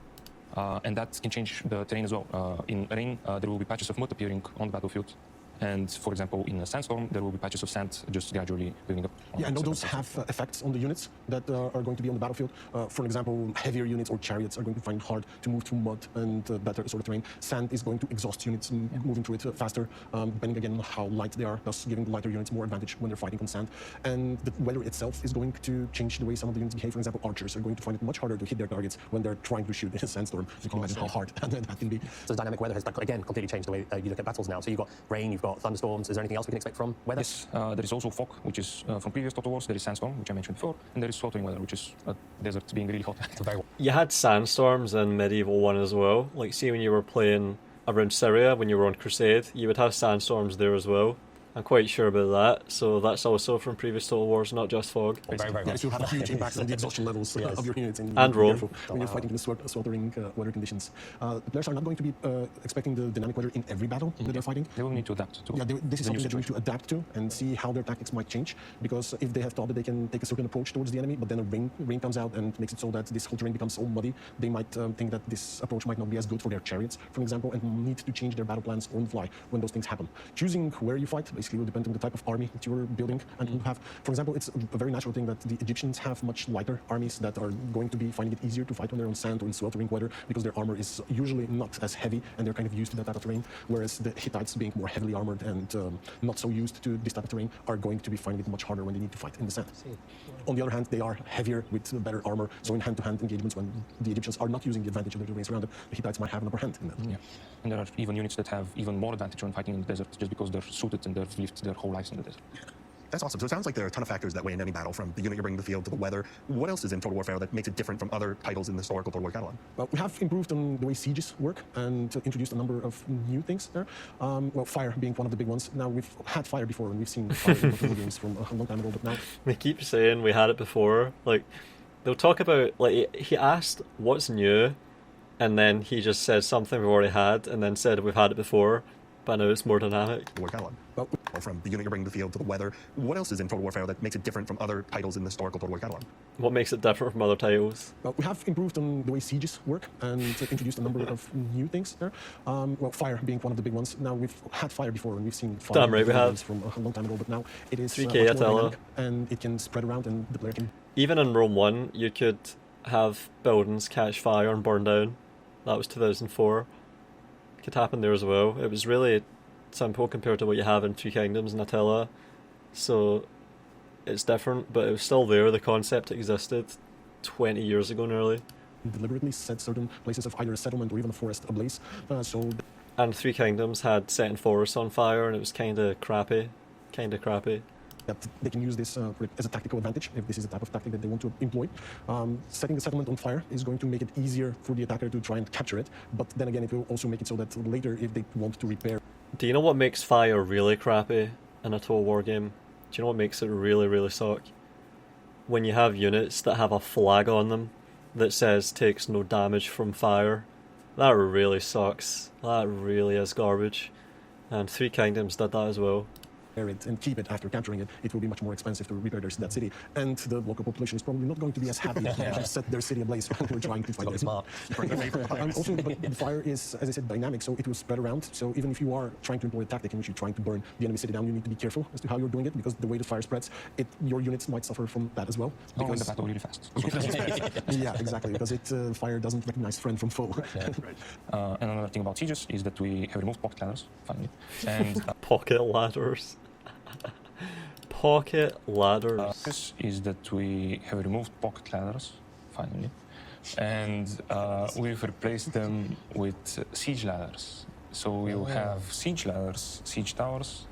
And that can change the terrain as well. In rain, there will be patches of mud appearing on the battlefield. And for example, in a sandstorm, there will be patches of sand just gradually building up. Yeah, I know those have effects on the units that are going to be on the battlefield. For example, heavier units or chariots are going to find it hard to move through mud and better sort of terrain. Sand is going to exhaust units moving through it faster, depending again on how light they are, thus giving the lighter units more advantage when they're fighting on sand. And the weather itself is going to change the way some of the units behave. For example, archers are going to find it much harder to hit their targets when they're trying to shoot in a sandstorm. You can imagine how hard that can be. So the dynamic weather has, again, completely changed the way you look at battles now. So you've got rain, you've got thunderstorms. Is there anything else we can expect from weather? Yes, there is also fog, which is from previous Total Wars. There is sandstorm, which I mentioned before, and there is sweltering weather, which is a desert being really hot. You had sandstorms in Medieval 1 as well. Like, see when you were playing around Syria, when you were on Crusade, you would have sandstorms there as well. I'm quite sure about that. So that's also from previous Total Wars, not just fog. Yes, you'll have huge impacts on the exhaustion levels of your units. And Rome. When you're fighting in the sweltering weather conditions. The players are not going to be expecting the dynamic weather in every battle that they're fighting. They will need to adapt to. Yeah, this is something that you need to adapt to and see how their tactics might change. Because if they have thought that they can take a certain approach towards the enemy, but then a rain comes out and makes it so that this whole terrain becomes so muddy, they might think that this approach might not be as good for their chariots, for example, and need to change their battle plans on the fly when those things happen. Choosing where you fight basically will depend on the type of army that you're building and you have. For example, it's a very natural thing that the Egyptians have much lighter armies that are going to be finding it easier to fight when they're on sand or in sweltering weather because their armor is usually not as heavy and they're kind of used to that type of terrain, whereas the Hittites, being more heavily armored and not so used to this type of terrain, are going to be finding it much harder when they need to fight in the sand. On the other hand, they are heavier with better armor, so in hand-to-hand engagements when the Egyptians are not using the advantage of their terrains around them, the Hittites might have an upper hand in that. Yeah. And there are even units that have even more advantage when fighting in the desert just because they're suited and they've lived their whole lives in the desert. That's awesome. So it sounds like there are a ton of factors that weigh into any battle, from the unit you're bringing to the field to the weather. What else is in Total War Pharaoh that makes it different from other titles in the historical Total War catalog? Well, we have improved on the way sieges work and introduced a number of new things there. Well, fire being one of the big ones. Now, we've had fire before, and we've seen fire in multiple games from a long time ago, but now... They keep saying we had it before. Like, they'll talk about, like, he asked what's new, and then he just said something we've already had, and then said we've had it before, but now it's more dynamic. War catalog. Well, from the unit you're bringing to the field to the weather. What else is in Total War Pharaoh that makes it different from other titles in the historical Total War catalog? What makes it different from other titles? Well, we have improved on the way sieges work and introduced a number of new things there. Well, fire being one of the big ones. Now, we've had fire before, and we've seen fire Damn right we have. from a long time ago, but now it is 3K much more Attila. dynamic, and it can spread around, and the player can... Even in Rome 1, you could have buildings catch fire and burn down. That was 2004. Could happen there as well. It was really simple compared to what you have in Three Kingdoms and Attila. So it's different, but it was still there. The concept existed 20 years ago nearly. Deliberately set certain places of either a settlement or even a forest ablaze. And Three Kingdoms had setting forests on fire, and it was kind of crappy. That they can use this as a tactical advantage if this is the type of tactic that they want to employ. Setting the settlement on fire is going to make it easier for the attacker to try and capture it, but then again it will also make it so that later if they want to repair... Do you know what makes fire really crappy in a Total War game? Do you know what makes it really, really suck? When you have units that have a flag on them that says takes no damage from fire. That really sucks. That really is garbage. And Three Kingdoms did that as well. It and keep it after capturing it, it will be much more expensive to repair that city. And the local population is probably not going to be as happy to set their city ablaze when we're trying to fight it. Smart. Also, but the fire is, as I said, dynamic, so it will spread around. So even if you are trying to employ a tactic in which you're trying to burn the enemy city down, you need to be careful as to how you're doing it, because the way the fire spreads, your units might suffer from that as well. Because the battle really fast. Yeah, exactly, because fire doesn't recognize friend from foe. And another thing about sieges is that we have removed pocket ladders, finally. And pocket ladders. Pocket ladders. This is that we have removed pocket ladders, finally, and we've replaced them with siege ladders. So we'll have siege ladders, siege towers,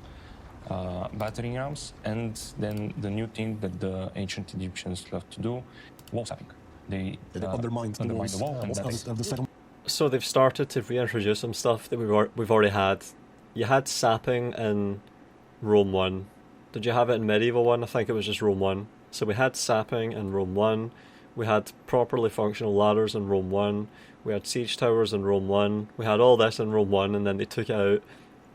battering rams, and then the new thing that the ancient Egyptians love to do, wall sapping. They undermine the wall and of the settlement. So they've started to reintroduce some stuff that we've already had. You had sapping in Rome 1. Did you have it in Medieval 1? I think it was just Rome 1. So we had sapping in Rome 1. We had properly functional ladders in Rome 1. We had siege towers in Rome 1. We had all this in Rome 1, and then they took it out.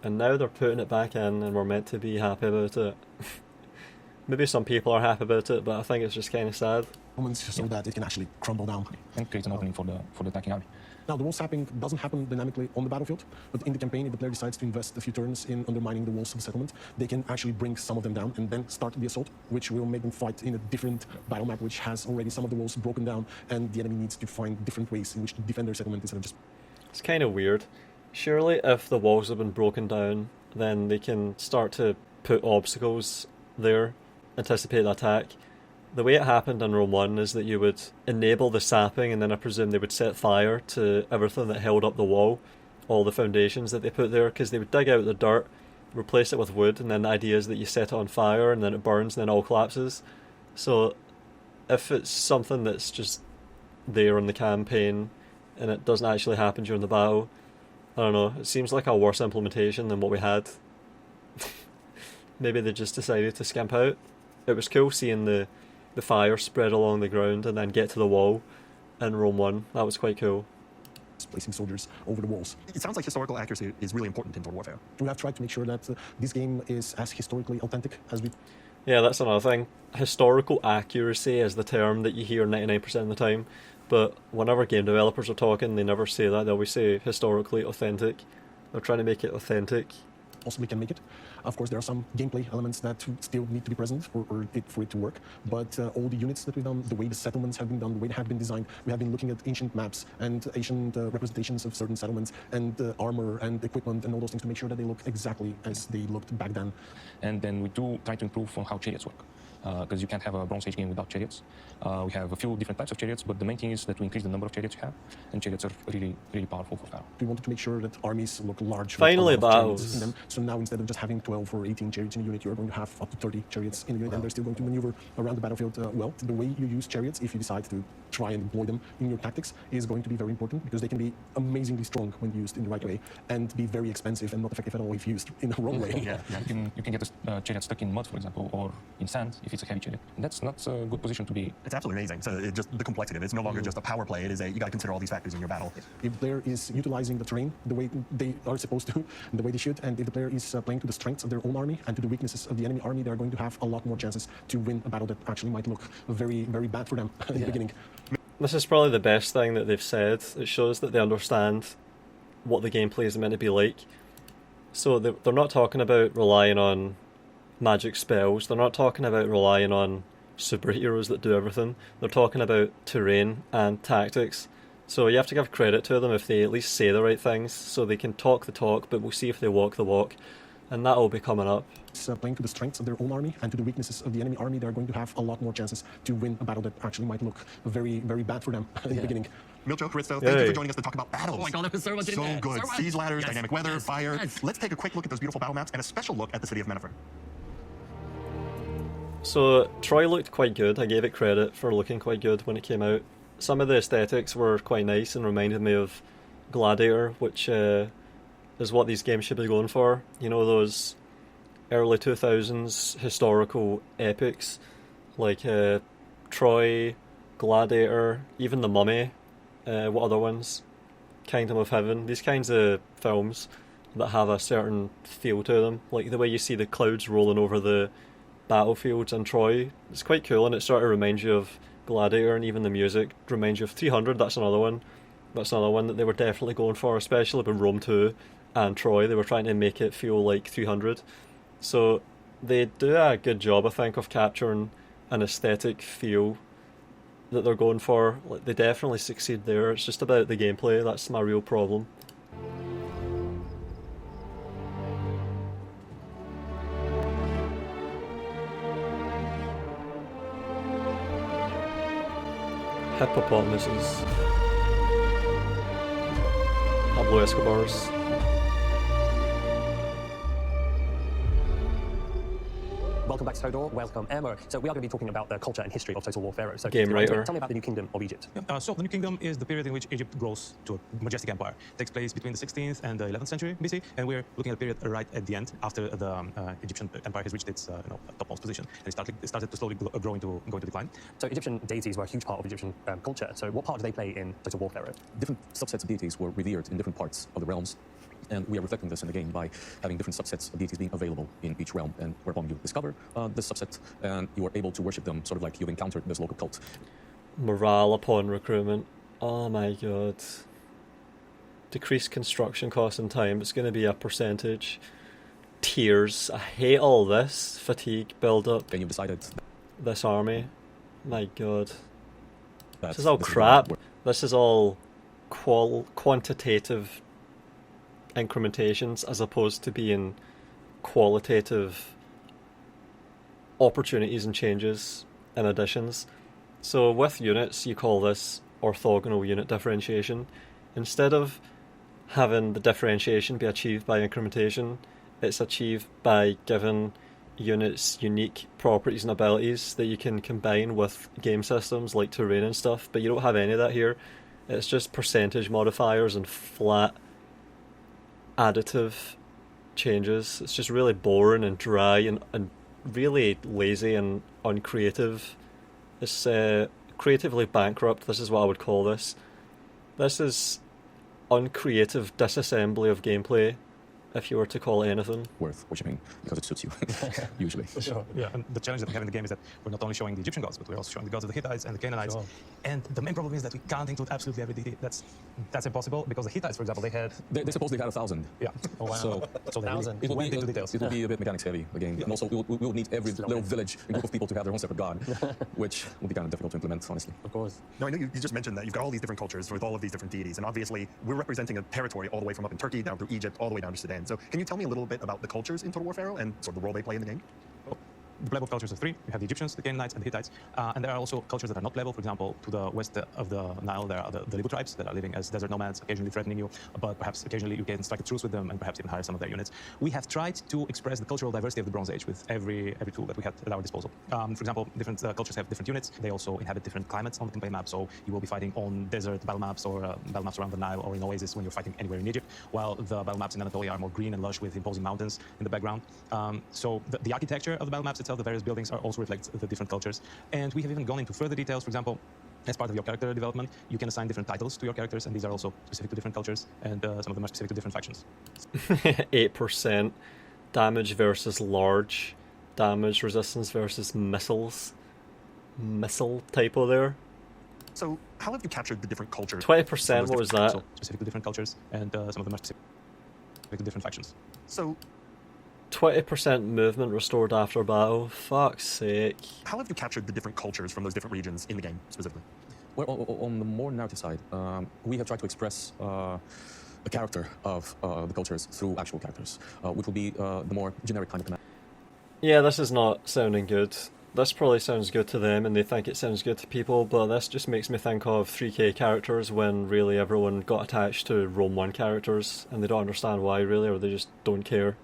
And now they're putting it back in, and we're meant to be happy about it. Maybe some people are happy about it, but I think it's just kind of sad. So that it can actually crumble down. And create an opening for the attacking army. Now, the wall sapping doesn't happen dynamically on the battlefield, but in the campaign, if the player decides to invest a few turns in undermining the walls of the settlement, they can actually bring some of them down and then start the assault, which will make them fight in a different battle map, which has already some of the walls broken down, and the enemy needs to find different ways in which to defend their settlement instead of just... It's kind of weird. Surely if the walls have been broken down, then they can start to put obstacles there, anticipate the attack. The way it happened in Rome 1 is that you would enable the sapping, and then I presume they would set fire to everything that held up the wall, all the foundations that they put there, because they would dig out the dirt, replace it with wood, and then the idea is that you set it on fire, and then it burns, and then it all collapses. So if it's something that's just there in the campaign, and it doesn't actually happen during the battle, I don't know, it seems like a worse implementation than what we had. Maybe they just decided to skimp out. It was cool seeing the fire spread along the ground and then get to the wall in Rome 1. That was quite cool. Placing soldiers over the walls. It sounds like historical accuracy is really important in Total Warfare. We have tried to make sure that this game is as historically authentic as we... Yeah, that's another thing. Historical accuracy is the term that you hear 99% of the time, but whenever game developers are talking, they never say that. They always say historically authentic. They're trying to make it authentic. possibly can make it. Of course, there are some gameplay elements that still need to be present for it to work, but all the units that we've done, the way the settlements have been done, the way they have been designed, we have been looking at ancient maps and ancient representations of certain settlements and armor and equipment and all those things to make sure that they look exactly as they looked back then. And then we do try to improve on how chariots work. Because you can't have a Bronze Age game without chariots. We have a few different types of chariots, but the main thing is that we increase the number of chariots you have, and chariots are really, really powerful for Pharaoh. We wanted to make sure that armies look large. Finally, with a lot of chariots battles. in them. So now instead of just having 12 or 18 chariots in a unit, you're going to have up to 30 chariots in a unit, and they're still going to maneuver around the battlefield well. The way you use chariots, if you decide to try and employ them in your tactics, is going to be very important because they can be amazingly strong when used in the right way, and be very expensive and not effective at all if used in the wrong way. You can get a chariot stuck in mud, for example, or in sand if it's a heavy chariot. And that's not a good position to be. It's absolutely amazing. So just the complexity of it. It's no longer just a power play. It is you got to consider all these factors in your battle. If the player is utilizing the terrain the way they are supposed to, the way they should, and if the player is playing to the strengths of their own army and to the weaknesses of the enemy army, they are going to have a lot more chances to win a battle that actually might look very, very bad for them in the beginning. This is probably the best thing that they've said. It shows that they understand what the gameplay is meant to be like. So they're not talking about relying on magic spells. They're not talking about relying on superheroes that do everything. They're talking about terrain and tactics. So you have to give credit to them if they at least say the right things. So they can talk the talk, but we'll see if they walk the walk. And that will be coming up. Playing to the strengths of their own army and to the weaknesses of the enemy army, they're going to have a lot more chances to win a battle that actually might look very, very bad for them in the beginning. Milcho, Christo, thank you for joining us to talk about battles. Oh my god, there was so much in there. good. So much. Siege ladders, Yes, dynamic weather, yes, fire. yes. Let's take a quick look at those beautiful battle maps and a special look at the city of Mennefer. So Troy looked quite good. I gave it credit for looking quite good when it came out. Some of the aesthetics were quite nice and reminded me of Gladiator, which is what these games should be going for. You know, those early 2000s historical epics like Troy, Gladiator, even The Mummy, what other ones? Kingdom of Heaven. These kinds of films that have a certain feel to them, like the way you see the clouds rolling over the battlefields in Troy. It's quite cool, and it sort of reminds you of Gladiator, and even the music reminds you of 300. That's another one that they were definitely going for, especially with Rome 2 and Troy. They were trying to make it feel like 300. So they do a good job, I think, of capturing an aesthetic feel that they're going for. Like, they definitely succeed there. It's just about the gameplay that's my real problem. Hippopotamuses. Pablo Escobar's. Welcome back to Todor. Welcome, Emma. So we are going to be talking about the culture and history of Total War Pharaoh. So Game writer. Tell me about the New Kingdom of Egypt. So the New Kingdom is the period in which Egypt grows to a majestic empire. It takes place between the 16th and the 11th century BC, and we're looking at a period right at the end, after the Egyptian empire has reached its topmost position, and it started to slowly go into decline. So Egyptian deities were a huge part of Egyptian culture. So what part do they play in Total War Pharaoh? Different subsets of deities were revered in different parts of the realms. And we are reflecting this in the game by having different subsets of deities being available in each realm, and whereupon you discover this subset, and you are able to worship them, sort of like you've encountered this local cult. Morale upon recruitment. Oh my god. Decreased construction costs and time. It's going to be a percentage. Tears. I hate all this. Fatigue build up. And you've decided this army. My god. This is all crap. This is all quantitative incrementations as opposed to being qualitative opportunities and changes and additions. So with units, you call this orthogonal unit differentiation. Instead of having the differentiation be achieved by incrementation, it's achieved by giving units unique properties and abilities that you can combine with game systems like terrain and stuff, but you don't have any of that here. It's just percentage modifiers and flat additive changes. It's just really boring and dry and really lazy and uncreative. It's creatively bankrupt. This is what I would call this. This is uncreative disassembly of gameplay if you were to call it anything. Worth worshipping because it suits you, usually. Sure. Yeah, and the challenge that we have in the game is that we're not only showing the Egyptian gods, but we're also showing the gods of the Hittites and the Canaanites. Sure. And the main problem is that we can't include absolutely every deity. That's impossible because the Hittites, for example, they had... They supposedly had 1,000. Yeah. Oh, wow. So they really went into details. It will be a bit mechanics heavy, again. Yeah. And also, we will need every little village and group of people to have their own separate god, which will be kind of difficult to implement, honestly. Of course. Now, I know you just mentioned that you've got all these different cultures with all of these different deities, and obviously, we're representing a territory all the way from up in Turkey down through Egypt, all the way down to Sudan. So can you tell me a little bit about the cultures in Total War Pharaoh and sort of the role they play in the game? The playable cultures are three. You have the Egyptians, the Canaanites, and the Hittites. And there are also cultures that are not playable. For example, to the west of the Nile, there are the Libu tribes that are living as desert nomads, occasionally threatening you, but perhaps occasionally you can strike a truce with them and perhaps even hire some of their units. We have tried to express the cultural diversity of the Bronze Age with every tool that we had at our disposal. For example, different cultures have different units. They also inhabit different climates on the campaign map, so you will be fighting on desert battle maps or battle maps around the Nile or in oasis when you're fighting anywhere in Egypt, while the battle maps in Anatolia are more green and lush with imposing mountains in the background. So the architecture of the battle maps itself, the various buildings, are also reflects the different cultures. And we have even gone into further details. For example, as part of your character development, you can assign different titles to your characters, and these are also specific to different cultures, and some of them are specific to different factions. 8% damage versus large damage resistance versus missiles. Missile typo there. So how have you captured the different cultures? 20%, what was that? So specific to different cultures, and some of them are specific to different factions. So 20% movement restored after battle. Fuck's sake. How have you captured the different cultures from those different regions in the game, specifically? Well, on the more narrative side, we have tried to express the character of the cultures through actual characters, which will be the more generic kind of command. Yeah, this is not sounding good. This probably sounds good to them and they think it sounds good to people, but this just makes me think of 3K characters when really everyone got attached to Rome 1 characters and they don't understand why really, or they just don't care.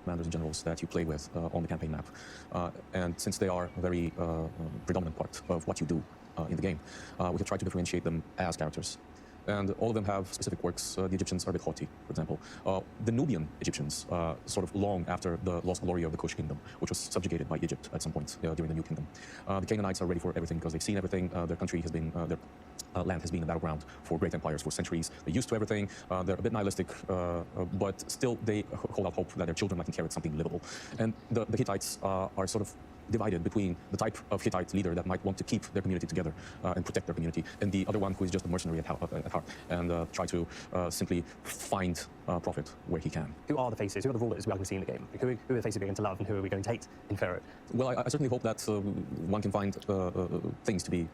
Commanders and generals that you play with on the campaign map. And since they are a very predominant part of what you do in the game, we have tried to differentiate them as characters. And all of them have specific quirks. The Egyptians are a bit haughty, for example. The Nubian Egyptians, sort of long after the lost glory of the Kush kingdom, which was subjugated by Egypt at some point during the New Kingdom. The Canaanites are ready for everything because they've seen everything. Their country has been, their land has been a battleground for great empires for centuries. They're used to everything. They're a bit nihilistic, but still they hold out hope that their children might inherit something livable. And the Hittites are sort of divided between the type of Hittite leader that might want to keep their community together and protect their community, and the other one who is just a mercenary at heart and try to simply find profit where he can. Who are the faces? Who are the rulers we are going to see in the game? Who are the faces we're going to love and who are we going to hate in Pharaoh? Well, I certainly hope that one can find things to be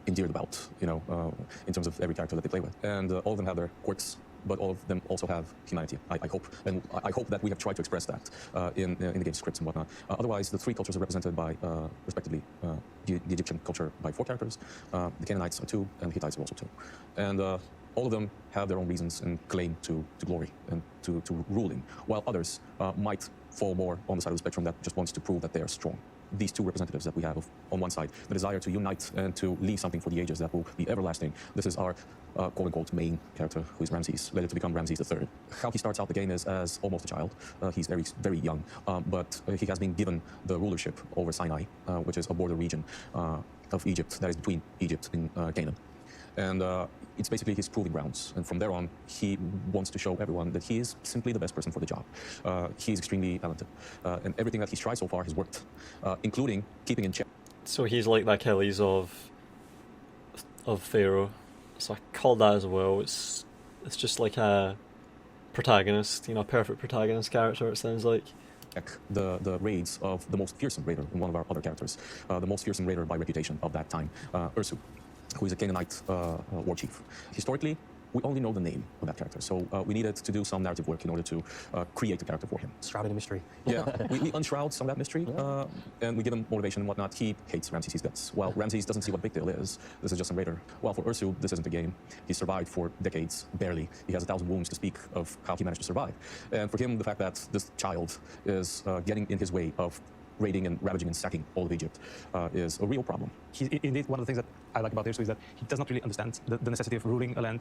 endeared about, you know, in terms of every character that they play with. And all of them have their quirks, but all of them also have humanity, I hope. And I hope that we have tried to express that in the game scripts and whatnot. Otherwise, the three cultures are represented by, respectively, the Egyptian culture by 4 characters, the Canaanites are 2, and the Hittites are also 2. And all of them have their own reasons and claim to glory and to ruling, while others might fall more on the side of the spectrum that just wants to prove that they are strong. These 2 representatives that we have on one side, the desire to unite and to leave something for the ages that will be everlasting. This is our quote-unquote main character, who is Ramses, later to become Ramses III. How he starts out the game is as almost a child. He's very, very young, but he has been given the rulership over Sinai, which is a border region of Egypt that is between Egypt and Canaan. And it's basically his proving grounds. And from there on, he wants to show everyone that he is simply the best person for the job. He's extremely talented. And everything that he's tried so far has worked, including keeping in check. So he's like the Achilles of Pharaoh. So I called that as well. It's just like a protagonist, you know, a perfect protagonist character, it sounds like. The raids of the most fearsome raider in one of our other characters, the most fearsome raider by reputation of that time, Ursu, who is a Canaanite war chief. Historically, we only know the name of that character, so we needed to do some narrative work in order to create a character for him. Shrouded in mystery. Yeah, we unshroud some of that mystery, and we give him motivation and whatnot. He hates Ramses' guts. While Ramses doesn't see what big deal is, this is just some raider. While for Ursu, this isn't a game. He survived for decades, barely. He has 1,000 wounds to speak of how he managed to survive. And for him, the fact that this child is getting in his way of raiding and ravaging and sacking all of Egypt is a real problem. Indeed, one of the things that I like about Ursu is that he does not really understand the necessity of ruling a land,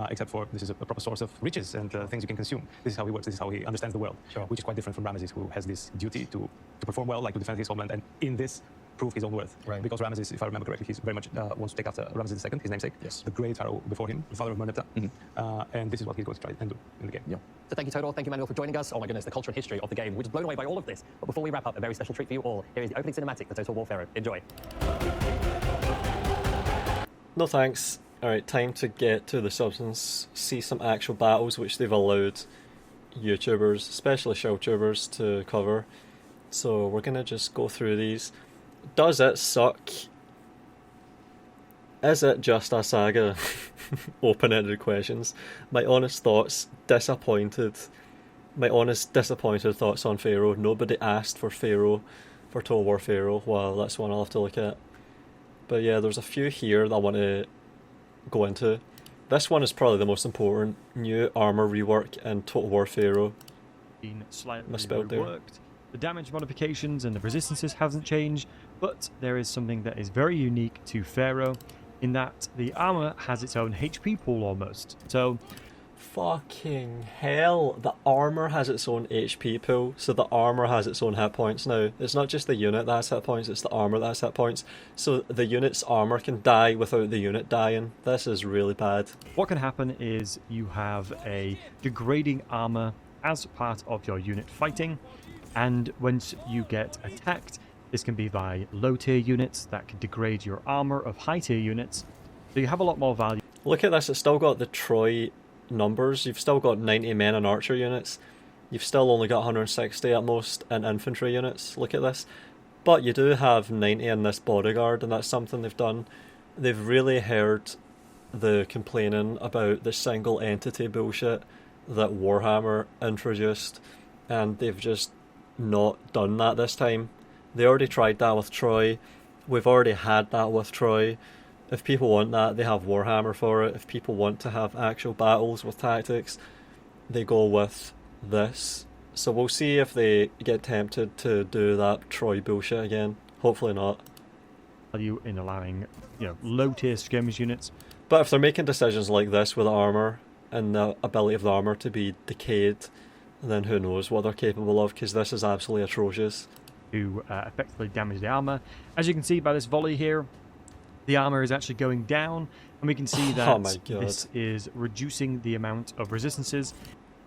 except for this is a proper source of riches and things you can consume. This is how he works, this is how he understands the world, which is quite different from Ramesses, who has this duty to perform well, like to defend his homeland. And in this prove his own worth. Right. Because Ramesses, if I remember correctly, he's very much wants to take after Ramesses II, his namesake, Yes. the great pharaoh before him, the father of Merneptah. And this is what he's going to try and do in the game. So thank you, Todor. Thank you, Manuel, for joining us. Oh my goodness, the culture and history of the game. We're just blown away by all of this. But before we wrap up, a very special treat for you all. Here is the opening cinematic for Total War Pharaoh. Enjoy. No thanks. Alright, time to get to the substance. See some actual battles which they've allowed YouTubers, especially showtubers, to cover. So we're gonna just go through these. Does it suck? Is it just a saga? Open-ended questions. My honest thoughts, disappointed. My honest disappointed thoughts on Pharaoh. Nobody asked for Pharaoh, for Total War Pharaoh. Wow, that's one I'll have to look at. But yeah, there's a few here that I want to go into. This one is probably the most important. New armor rework in Total War Pharaoh. Been slightly Misspelled there. reworked. The damage modifications and the resistances hasn't changed, but there is something that is very unique to Pharaoh, in that the armor has its own HP pool almost. So, fucking hell, the armor has its own HP pool, so the armor has its own hit points now. It's not just the unit that has hit points, it's the armor that has hit points. So the unit's armor can die without the unit dying. This is really bad. what can happen is you have a degrading armor as part of your unit fighting, and once you get attacked, this can be by low tier units that can degrade your armor of high tier units, so you have a lot more value. Look at this, it's still got the Troy numbers. You've still got 90 men and archer units. You've still only got 160 at most in infantry units. Look at this. But you do have 90 in this bodyguard, and that's something they've done. They've really heard the complaining about the single entity bullshit that Warhammer introduced, and they've just not done that this time. They already tried that with Troy. We've already had that with Troy. If people want that, they have Warhammer for it. If people want to have actual battles with tactics, they go with this. So we'll see if they get tempted to do that Troy bullshit again. Hopefully not. Value in allowing, low tier skirmish units. But if they're making decisions like this with armor and the ability of the armor to be decayed, then who knows what they're capable of, because this is absolutely atrocious. To effectively damage the armor. As you can see by this volley here, the armor is actually going down, and we can see that Oh my God. this is reducing the amount of resistances.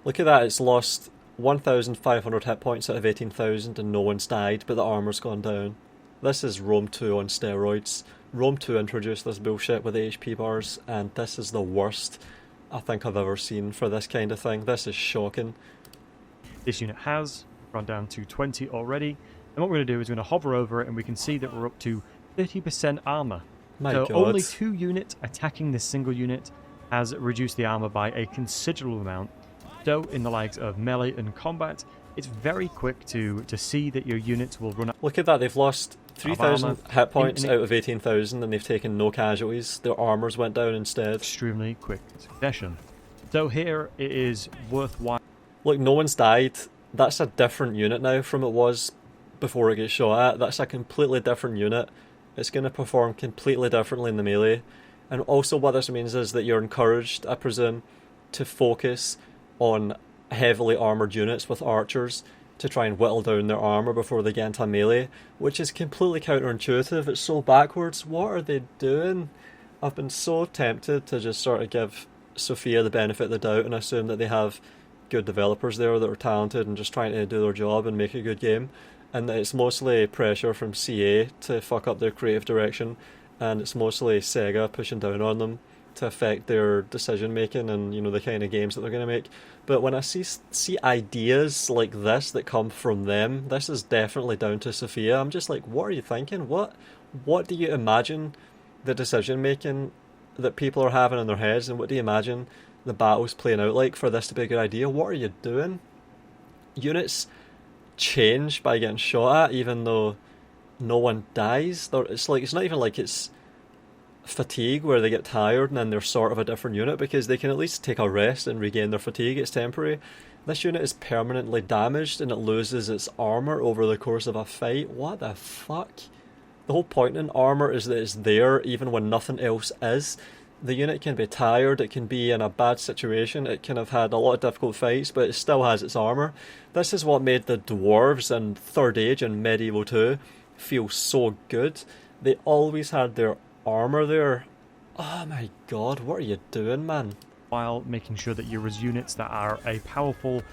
Look at that, it's lost 1,500 hit points out of 18,000 and no one's died, but the armor's gone down. This is Rome 2 on steroids. Rome 2 introduced this bullshit with the HP bars, and this is the worst I think I've ever seen for this kind of thing. This is shocking. This unit has gone down to 20 already, and what we're going to do is we're going to hover over it, and we can see that we're up to 30% armor. My so God. only 2 units attacking this single unit has reduced the armor by a considerable amount. So in the likes of melee and combat, it's very quick to see that your units will run out. Look at that, they've lost 3,000 armor hit points in out of 18,000 and they've taken no casualties. Their armors went down instead. Extremely quick succession. So here it is worthwhile. Look, no one's died. That's a different unit now from it was before it gets shot at. That's a completely different unit. It's going to perform completely differently in the melee. And also what this means is that you're encouraged, I presume, to focus on heavily armoured units with archers to try and whittle down their armour before they get into melee, which is completely counterintuitive. It's so backwards. What are they doing? I've been so tempted to just sort of give Sophia the benefit of the doubt and assume that they have good developers there that are talented and just trying to do their job and make a good game, and that it's mostly pressure from CA to fuck up their creative direction, and it's mostly Sega pushing down on them to affect their decision making and the kind of games that they're going to make. But when I see ideas like this that come from them, this is definitely down to Sophia. I'm just like, what are you thinking? What do you imagine the decision making that people are having in their heads, and what do you imagine the battles playing out like for this to be a good idea? What are you doing? Units change by getting shot at even though no one dies. It's not even like it's fatigue where they get tired and then they're sort of a different unit, because they can at least take a rest and regain their fatigue. It's temporary. This unit is permanently damaged and it loses its armor over the course of a fight. What the fuck? The whole point in armor is that it's there even when nothing else is. The unit can be tired, it can be in a bad situation, it can have had a lot of difficult fights, but it still has its armor. This is what made the dwarves in 3rd Age and Medieval 2 feel so good. They always had their armour there. Oh my god, what are you doing, man? While making sure that Yoru's units that are a powerful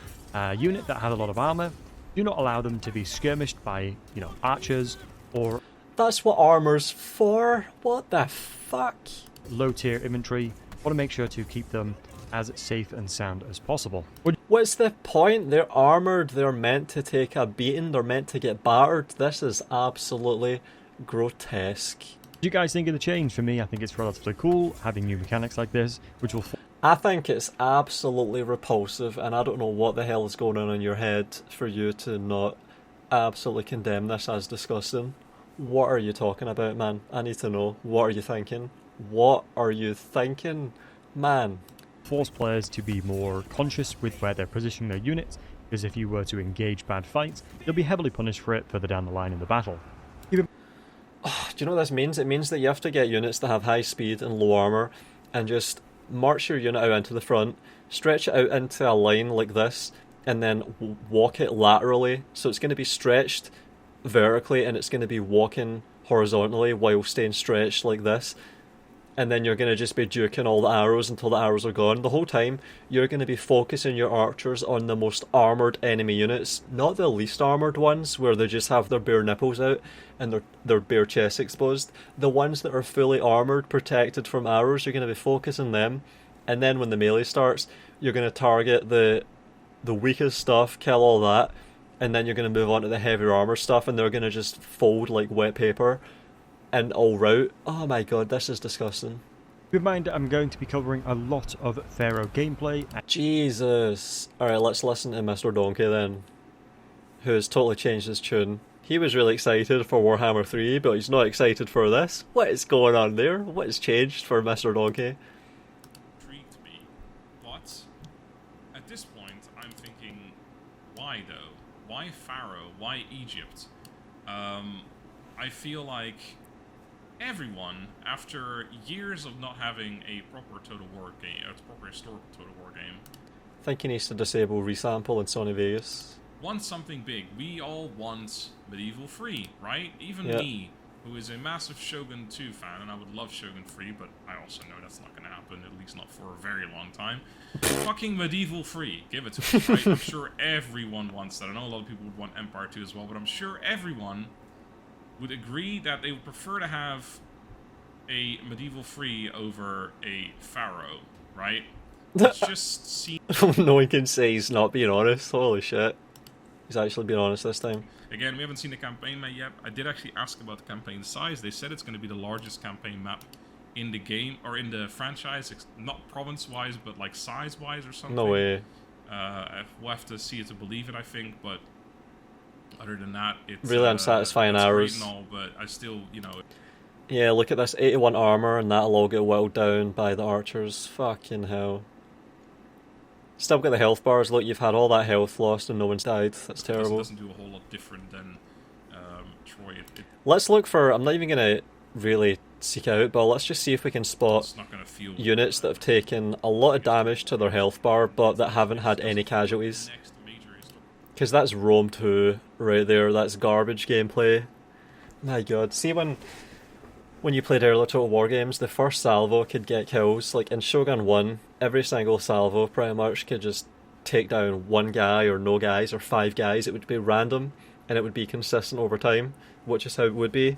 unit that has a lot of armour, do not allow them to be skirmished by, archers or... That's what armour's for? What the fuck? Low-tier infantry. Want to make sure to keep them as safe and sound as possible. What's the point? They're armoured, they're meant to take a beating, they're meant to get battered. This is absolutely grotesque. What do you guys think of the change? For me, I think it's relatively cool having new mechanics like this, which will... I think it's absolutely repulsive, and I don't know what the hell is going on in your head for you to not absolutely condemn this as disgusting. What are you talking about, man? I need to know. What are you thinking? What are you thinking, man? Force players to be more conscious with where they're positioning their units, because if you were to engage bad fights, you'll be heavily punished for it further down the line in the battle. Do you know what this means? It means that you have to get units that have high speed and low armour, and just march your unit out into the front, stretch it out into a line like this, and then walk it laterally. So it's going to be stretched vertically, and it's going to be walking horizontally while staying stretched like this. And then you're going to just be duking all the arrows until the arrows are gone. The whole time, you're going to be focusing your archers on the most armoured enemy units, not the least armoured ones, where they just have their bare nipples out and their bare chests exposed. The ones that are fully armoured, protected from arrows, you're going to be focusing them. And then when the melee starts, you're going to target the weakest stuff, kill all that, and then you're going to move on to the heavier armour stuff, and they're going to just fold like wet paper. And all route. Oh my god, this is disgusting. Keep in mind, I'm going to be covering a lot of Pharaoh gameplay. Jesus. Alright, let's listen to Mr. Donkey then, who has totally changed his tune. He was really excited for Warhammer 3, but he's not excited for this. What is going on there? What has changed for Mr. Donkey? Intrigued me, but at this point, I'm thinking, why though? Why Pharaoh? Why Egypt? I feel like everyone, after years of not having a proper Total War game, a proper historical Total War game, I think he needs to disable resample in Sony Vegas. wants something big. We all want Medieval 3, right? Even me, who is a massive Shogun 2 fan, and I would love Shogun 3, but I also know that's not going to happen, at least not for a very long time. Fucking Medieval 3, give it to me, right? I'm sure everyone wants that. I know a lot of people would want Empire 2 as well, but I'm sure everyone would agree that they would prefer to have a Medieval 3 over a Pharaoh, right? It's just seems... No one can say he's not being honest. Holy shit. He's actually being honest this time. Again, we haven't seen the campaign map yet. I did actually ask about the campaign size. They said it's going to be the largest campaign map in the game, or in the franchise. Not province-wise, but like size-wise or something. No way. We'll have to see it to believe it, I think, but... Other than that, it's really unsatisfying arrows. Great and all, but I still, Yeah, look at this 81 armor, and that'll all get whittled down by the archers. Fucking hell. Still got the health bars. Look, you've had all that health lost and no one's died. That's terrible. It doesn't do a whole lot different than Troy. Let's look for... I'm not even going to really seek out, but let's just see if we can spot units that have taken a lot of damage to their health bar, but that haven't had any casualties. Because that's Rome 2 right there. That's garbage gameplay. My god. See when you played earlier Total War games, the first salvo could get kills. Like in Shogun 1, every single salvo pretty much could just take down one guy or no guys or 5 guys. It would be random and it would be consistent over time, which is how it would be.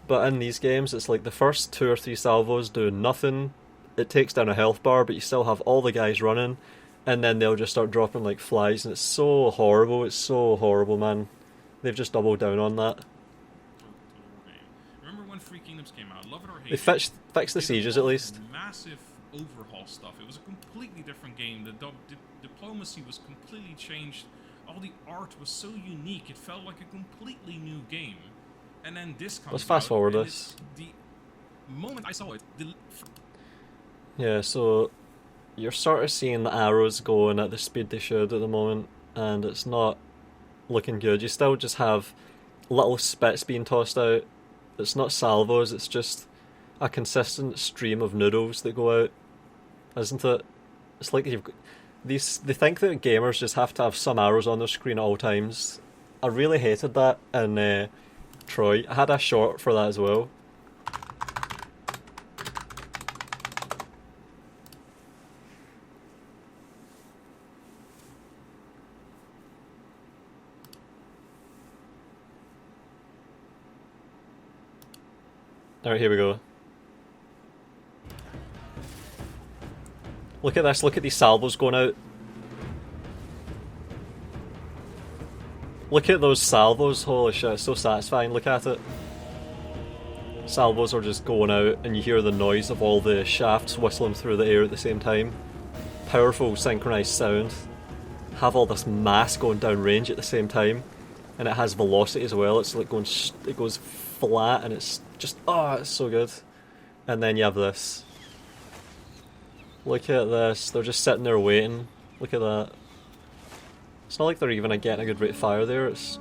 But in these games, it's like the first 2 or 3 salvos do nothing. It takes down a health bar, but you still have all the guys running. And then they'll just start dropping like flies, and it's so horrible. It's so horrible, man. They've just doubled down on that. Remember when Free Kingdoms came out? Love it or hate They fixed the sieges at least. Massive overhaul stuff. It was a completely different game. The diplomacy was completely changed. All the art was so unique. It felt like a completely new game. And then this comes Let's fast forward this. The moment I saw it... Yeah, so... You're sort of seeing the arrows going at the speed they should at the moment, and it's not looking good. You still just have little spits being tossed out. It's not salvos, it's just a consistent stream of noodles that go out, isn't it? It's like you've they think that gamers just have to have some arrows on their screen at all times. I really hated that in Troy. I had a short for that as well. Alright, here we go. Look at this, look at these salvos going out. Look at those salvos, holy shit, it's so satisfying, look at it. Salvos are just going out and you hear the noise of all the shafts whistling through the air at the same time. Powerful synchronized sound. Have all this mass going down range at the same time. And it has velocity as well, it's like going, it goes flat and it's just, oh, it's so good. And then you have this. Look at this, they're just sitting there waiting. Look at that. It's not like they're even getting a good rate of fire there, it's...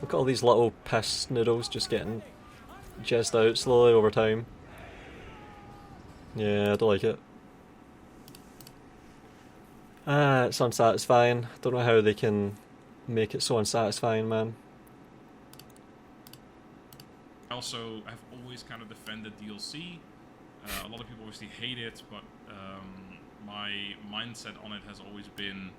Look at all these little piss noodles just getting jizzed out slowly over time. Yeah, I don't like it. It's unsatisfying. Don't know how they can make it so unsatisfying, man. Also, I've always kind of defended DLC. A lot of people obviously hate it, but my mindset on it has always been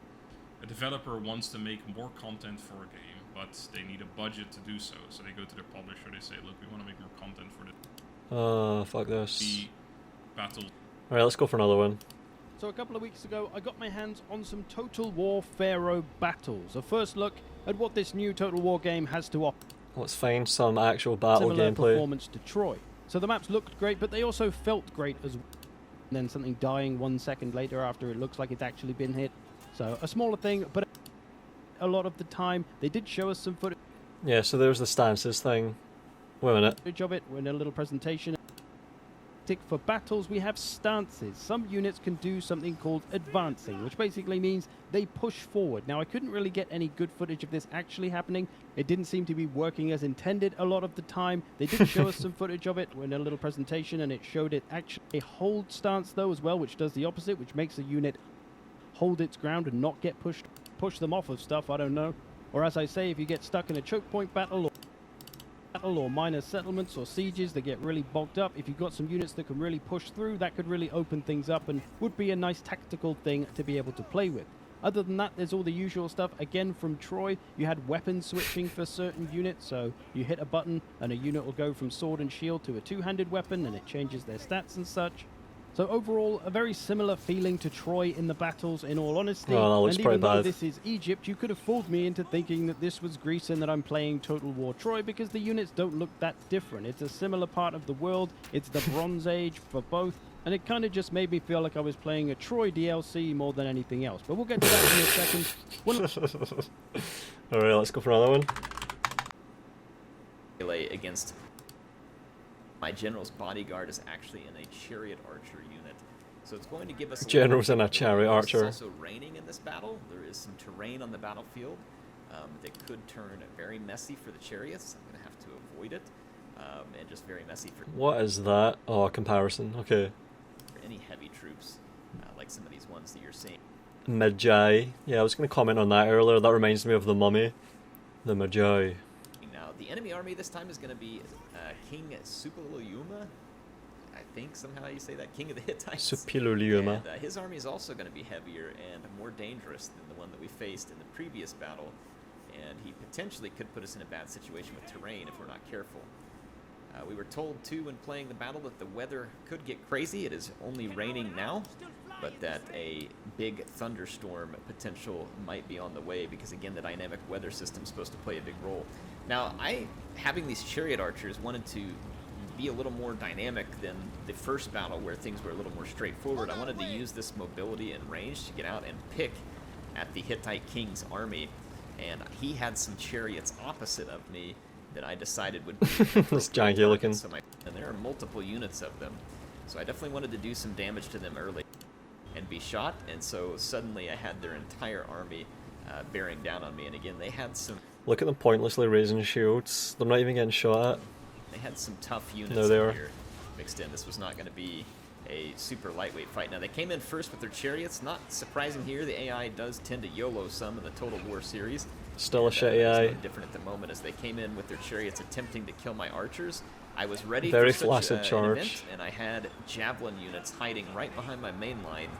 a developer wants to make more content for a game, but they need a budget to do so. So they go to their publisher, they say, look, we want to make more content for this. Oh, fuck this. The battle. Alright, let's go for another one. So a couple of weeks ago, I got my hands on some Total War Pharaoh battles. A first look at what this new Total War game has to offer. Let's find some actual battle Similar gameplay. Performance to Troy. So the maps looked great, but they also felt great as well. And then something dying 1 second later after it looks like it's actually been hit. So a smaller thing, but a lot of the time they did show us some footage. Yeah, so there's the stances thing. Wait a minute. Of it. We're in a little presentation. For battles, we have stances. Some units can do something called advancing, which basically means they push forward. Now, I couldn't really get any good footage of this actually happening. It didn't seem to be working as intended a lot of the time. They did show us some footage of it in a little presentation, and it showed it actually a hold stance, though, as well, which does the opposite, which makes the unit hold its ground and not get pushed, push them off of stuff, I don't know. Or as I say, if you get stuck in a choke point battle or minor settlements or sieges that get really bogged up, if you've got some units that can really push through, that could really open things up and would be a nice tactical thing to be able to play with. Other than that, there's all the usual stuff. Again, from Troy, you had weapon switching for certain units, so you hit a button and a unit will go from sword and shield to a two-handed weapon and it changes their stats and such. So overall, a very similar feeling to Troy in the battles, in all honesty. Oh, that looks and pretty even though bad. this is Egypt, you could have fooled me into thinking that this was Greece and that I'm playing Total War Troy, because the units don't look that different. It's a similar part of the world. It's the Bronze Age for both. And it kind of just made me feel like I was playing a Troy DLC more than anything else. But we'll get to that in a second. Alright, let's go for another one. Against my general's bodyguard is actually in a chariot archer unit, so it's going to give us a General's in a chariot archer. It's also raining in this battle. There is some terrain on the battlefield that could turn very messy for the chariots. I'm going to have to avoid it, and just very messy for What is that? Oh, comparison. Okay. any heavy troops, like some of these ones that you're seeing. Magi. Yeah, I was going to comment on that earlier. That reminds me of the Mummy. The Magi. Now, the enemy army this time is going to be King Suppiluliuma. I think somehow you say that, King of the Hittites. Suppiluliuma. And his army is also going to be heavier and more dangerous than the one that we faced in the previous battle. And he potentially could put us in a bad situation with terrain if we're not careful. We were told, too, when playing the battle that the weather could get crazy. It is only raining now, but that a big thunderstorm potential might be on the way because, again, the dynamic weather system is supposed to play a big role. Now, having these chariot archers, wanted to be a little more dynamic than the first battle where things were a little more straightforward. I wanted to use this mobility and range to get out and pick at the Hittite king's army, and he had some chariots opposite of me that I decided would be It's janky looking. and there are multiple units of them, so I definitely wanted to do some damage to them early and be shot, and so suddenly I had their entire army bearing down on me, and again they had some... Look at them pointlessly raising shields. They're not even getting shot at. They had some tough units No, they are. here mixed in. This was not going to be a super lightweight fight. Now, they came in first with their chariots. Not surprising here. The AI does tend to YOLO some in the Total War series. Still a shit It's AI. no different at the moment as they came in with their chariots attempting to kill my archers. I was ready Very for such flaccid an charge. event, and I had javelin units hiding right behind my main line,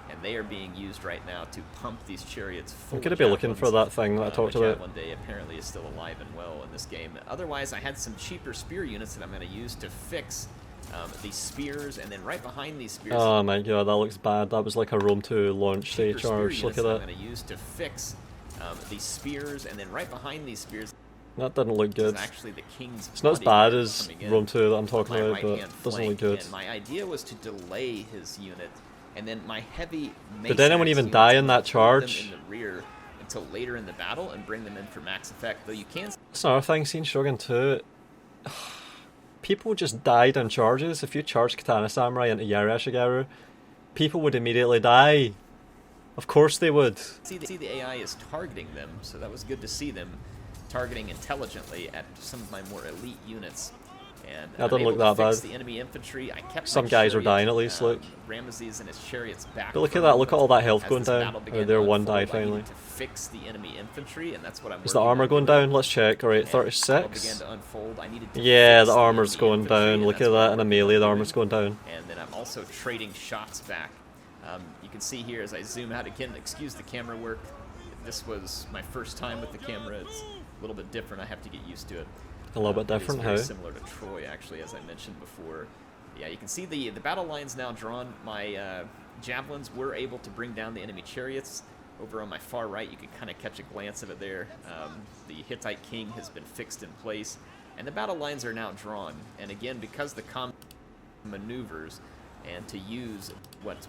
and they are being used right now to pump these chariots full I'm going to of be looking for javelins. that thing that I talked My about. Javelin Day apparently is still alive and well in this game. Otherwise, I had some cheaper spear units that I'm going to use to fix these spears, and then right behind these spears... Oh my god, that looks bad. That was like a Rome 2 launch day cheaper spear charge. Look units at that that. I'm going to use to fix these spears, and then right behind these spears... That didn't look good. is actually the king's It's not as bodyguard bad as coming in Rome 2 that I'm on talking my about, but right-hand it doesn't flank, look good. And my idea was to delay his unit, and then my heavy Did anyone even die in that charge? in the rear until later in the battle and bring them in for max effect. Though you can. That's another thing, seeing Shogun 2, people just died in charges. If you charge Katana Samurai into Yari Ashigaru, people would immediately die. Of course they would. See the AI is targeting them, so that was good to see them targeting intelligently at some of my more elite units. And That I'm doesn't able look to that fix bad. the enemy infantry. I kept Some my guys are chariot, dying at least, look. Ramesses and his chariots back. But look at from that, look at all that health as going this down. battle Oh, began there, to one unfold. died I finally. needed to fix the enemy infantry, and that's what I'm Is the working armor on going doing. down? Let's check. Alright, And the battle 36. began to unfold. I needed to Yeah, fix the armor's enemy going infantry, down. and Look that's at what that. I'm In a working melee, on the doing. armor's going down. And then I'm also trading shots back. You can see here as I zoom out again, excuse the camera work. This was my first time with the camera. It's a little bit different. I have to get used to it. A little bit different, It's very how? similar to Troy, actually, as I mentioned before. Yeah, you can see the battle lines now drawn. My javelins were able to bring down the enemy chariots. Over on my far right, you can kind of catch a glance of it there. The Hittite king has been fixed in place, and the battle lines are now drawn. And again, because the combat maneuvers and to use what's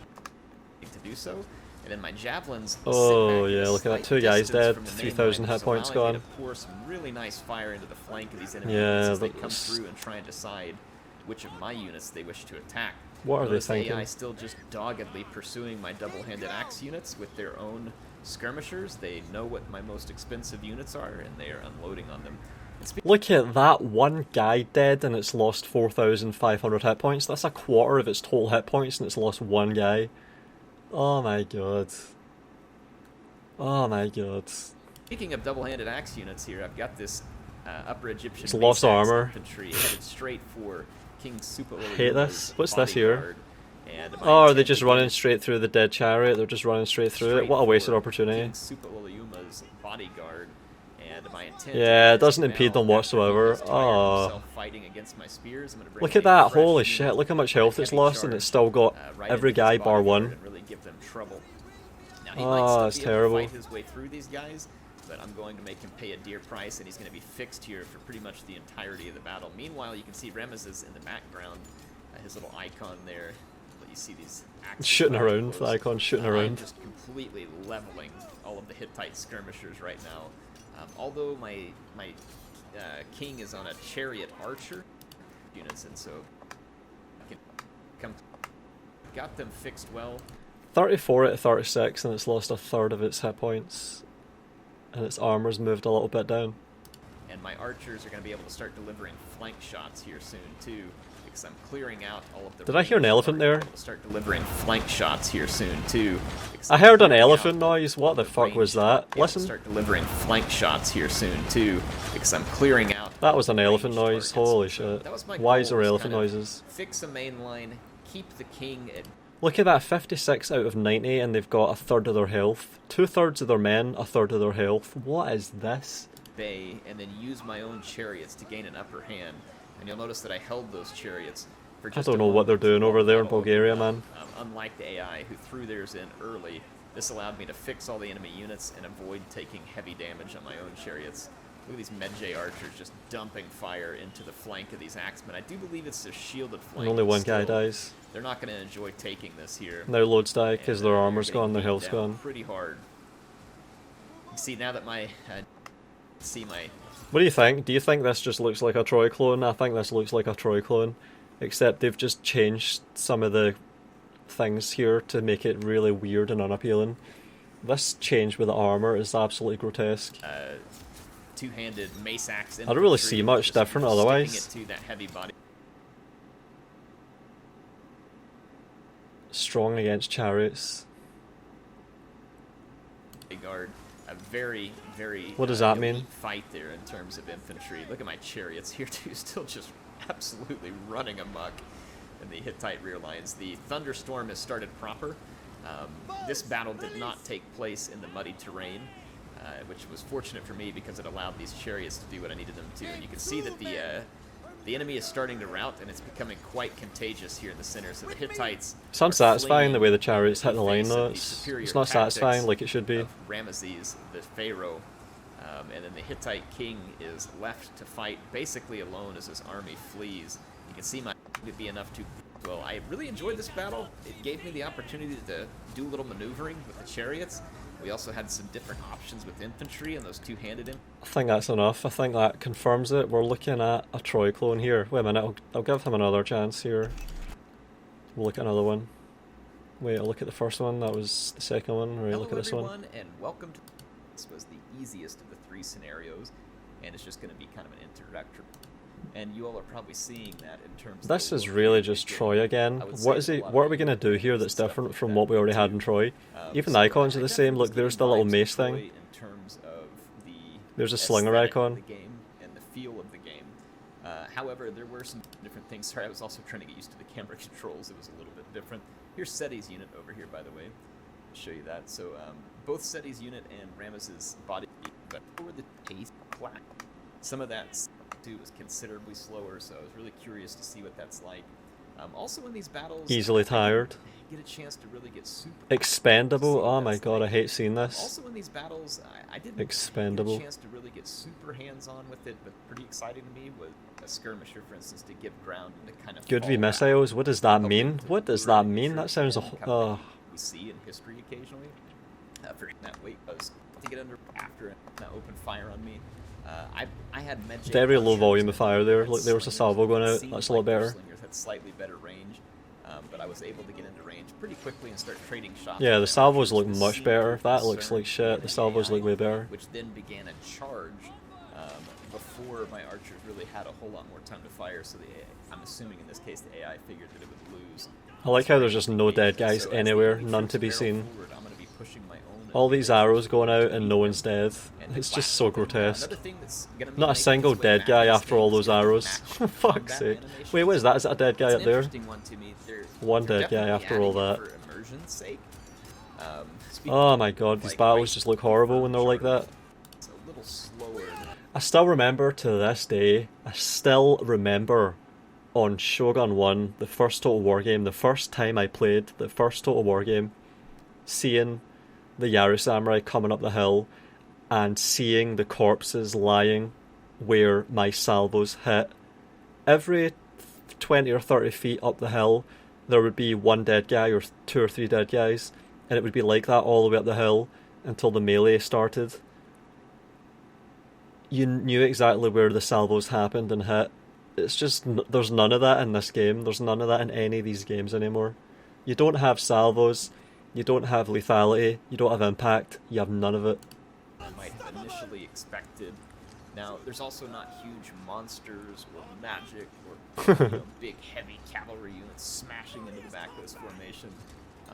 to do so, and then my javelins. Oh, sit back yeah, at a look at that. slight 2 guys distance dead, from the main 3,000 line, hit so points allowing me gone. to pour some really nice fire into the flank of these enemy Yeah, units as they that come was- through and try and decide which of my units they wish to attack. What are they Notice the thinking? AI still just doggedly pursuing my double-handed axe units with their own skirmishers. They know what my most expensive units are, and they are unloading on them. Look at that, one guy dead and it's lost 4,500 hit points. That's a quarter of its total hit points and it's lost one guy. Oh my god. Oh my god. Speaking of double-handed axe units here, I've got this Upper Egyptian It's lost Mace Axe armor. infantry headed straight for King Supa Hate this. What's this here? bodyguard, and my Oh, are they intent just again running is straight through the dead chariot? They're just running straight through it? What a wasted for opportunity. King Supa Oluyuma's bodyguard, and my intent Yeah, it is doesn't now, impede them after he whatsoever. gets tired of Oh. himself fighting against my spears, I'm gonna bring Look in at a that, fresh holy unit, shit, look how much health it's heavy lost and charge, it's still got right every into his guy bar bodyguard one. and really give them trouble. Now, he Oh, might still that's be able to terrible. fight his way through these guys, but I'm going to make him pay a dear price, and he's going to be fixed here for pretty much the entirety of the battle. Meanwhile, you can see Ramesses in the background, his little icon there. But you see these axes Shooting flying around, close. the icon shooting I'm around. just completely leveling all of the Hittite skirmishers right now. Although my king is on a chariot archer units, and so I can got them fixed well. 34 out of 36 and it's lost a third of its hit points. And its armor's moved a little bit down. And my archers are going to be able to start delivering flank shots here soon too, because I'm clearing out all of the. Did I hear an elephant there? Start delivering flank shots here soon too. because I I'm heard an clearing out elephant noise, what the fuck was that? be able to Listen. Start delivering flank shots here soon too, because I'm clearing out. That was an elephant noise, holy shit. That was my Why is goal, there was elephant kinda noises? Fix a main line, keep the king at Look at that, 56 out of 90 and they've got a third of their health. 2/3 of their men, a third of their health. What is this? bay, and then use my own chariots to gain an upper hand. And you'll notice that I held those chariots for I just don't a know what they're moment doing before over there in battle Bulgaria, opened man. up. Unlike the AI, who threw theirs in early, this allowed me to fix all the enemy units and avoid taking heavy damage on my own chariots. Look at these Medjay archers just dumping fire into the flank of these axemen. I do believe it's a shielded flank. And only but one guy still, dies. They're not going to enjoy taking this here. Now loads die because their They're armor's getting gone, their beat health's down gone. pretty hard. You see, now that my... see my... What do you think? Do you think this just looks like a Troy clone? I think this looks like a Troy clone. Except they've just changed some of the things here to make it really weird and unappealing. This change with the armor is absolutely grotesque. Two-handed mace axe. I don't really see much just different sticking otherwise. it to that heavy body. strong against chariots. Guard, a very, very What does that elite mean? fight there in terms of infantry. Look at my chariots here too, still just absolutely running amok in the Hittite rear lines. The thunderstorm has started proper. This battle did not take place in the muddy terrain, which was fortunate for me because it allowed these chariots to do what I needed them to. And you can see that the enemy is starting to rout, and it's becoming quite contagious here in the center. So the Hittites. It's unsatisfying the way the chariots hit the line, though. It's not satisfying like it should be. Ramesses, the Pharaoh, and then the Hittite king is left to fight basically alone as his army flees. You can see my would be enough to. Well, I really enjoyed this battle. It gave me the opportunity to do a little maneuvering with the chariots. We also had some different options with infantry and those two-handed infantry. I think that's enough. I think that confirms it. We're looking at a Troy clone here. Wait a minute, I'll give him another chance here. We'll look at another one. Wait, I'll look at the first one. That was the second one. Right, look at this one. Hello everyone, and welcome to... This was the easiest of the 3 scenarios, and it's just going to be kind of an introductory. And you all are probably seeing that in terms of... This is really just Troy again. What is it? What are we going to do here that's different from what we already had in Troy? Even the icons are the same. Look, there's the little mace thing. There's a slinger icon. And the feel of the game. However, there were some different things. Sorry, I was also trying to get used to the camera controls. It was a little bit different. Here's Seti's unit over here, by the way. I'll show you that. So both Seti's unit and Ramesses' body, but for the pace clack. Some of that too was considerably slower, so I was really curious to see what that's like. Also in these battles, Easily tired. Get a chance to really get super expendable. Oh my god, I hate seeing this. Also in these battles, I didn't expendable. get a chance to really get super hands-on with it, but pretty exciting to me was a skirmisher, for instance, to give ground and to kind of Good v missiles. What does that mean? What does that mean? That sounds a. We see in history occasionally. Forgetting that weight was to get under after it open fire on me. I had Medjay very low volume of fire there. Look, there was a salvo going out. That's a lot better. Slingers had slightly better range, but I was able to get into range pretty quickly and start trading shots. Yeah, the salvos look much better. That looks like shit. The salvos look way better. Which then began a charge before my archers really had a whole lot more time to fire. So I'm assuming in this case the AI figured that it would lose. I like how there's just no dead guys anywhere, none to be seen. All these arrows going out and no one's dead. It's just so grotesque. Not a single dead guy after all those arrows. For fuck's sake. Wait, what is that? Is that a dead guy up there? One dead guy after all that. Oh my god, these battles just look horrible when they're like that. I still remember to this day, on Shogun 1, the first Total War game, the first time I played the first Total War game, seeing the Yaru Samurai coming up the hill and seeing the corpses lying where my salvos hit. Every 20 or 30 feet up the hill, there would be one dead guy or 2 or 3 dead guys, and it would be like that all the way up the hill until the melee started. You knew exactly where the salvos happened and hit. It's just, there's none of that in this game. There's none of that in any of these games anymore. You don't have salvos. You don't have lethality, you don't have impact, you have none of it. I might have initially expected. Now, there's also not huge monsters or magic or big heavy cavalry units smashing into the back of this formation.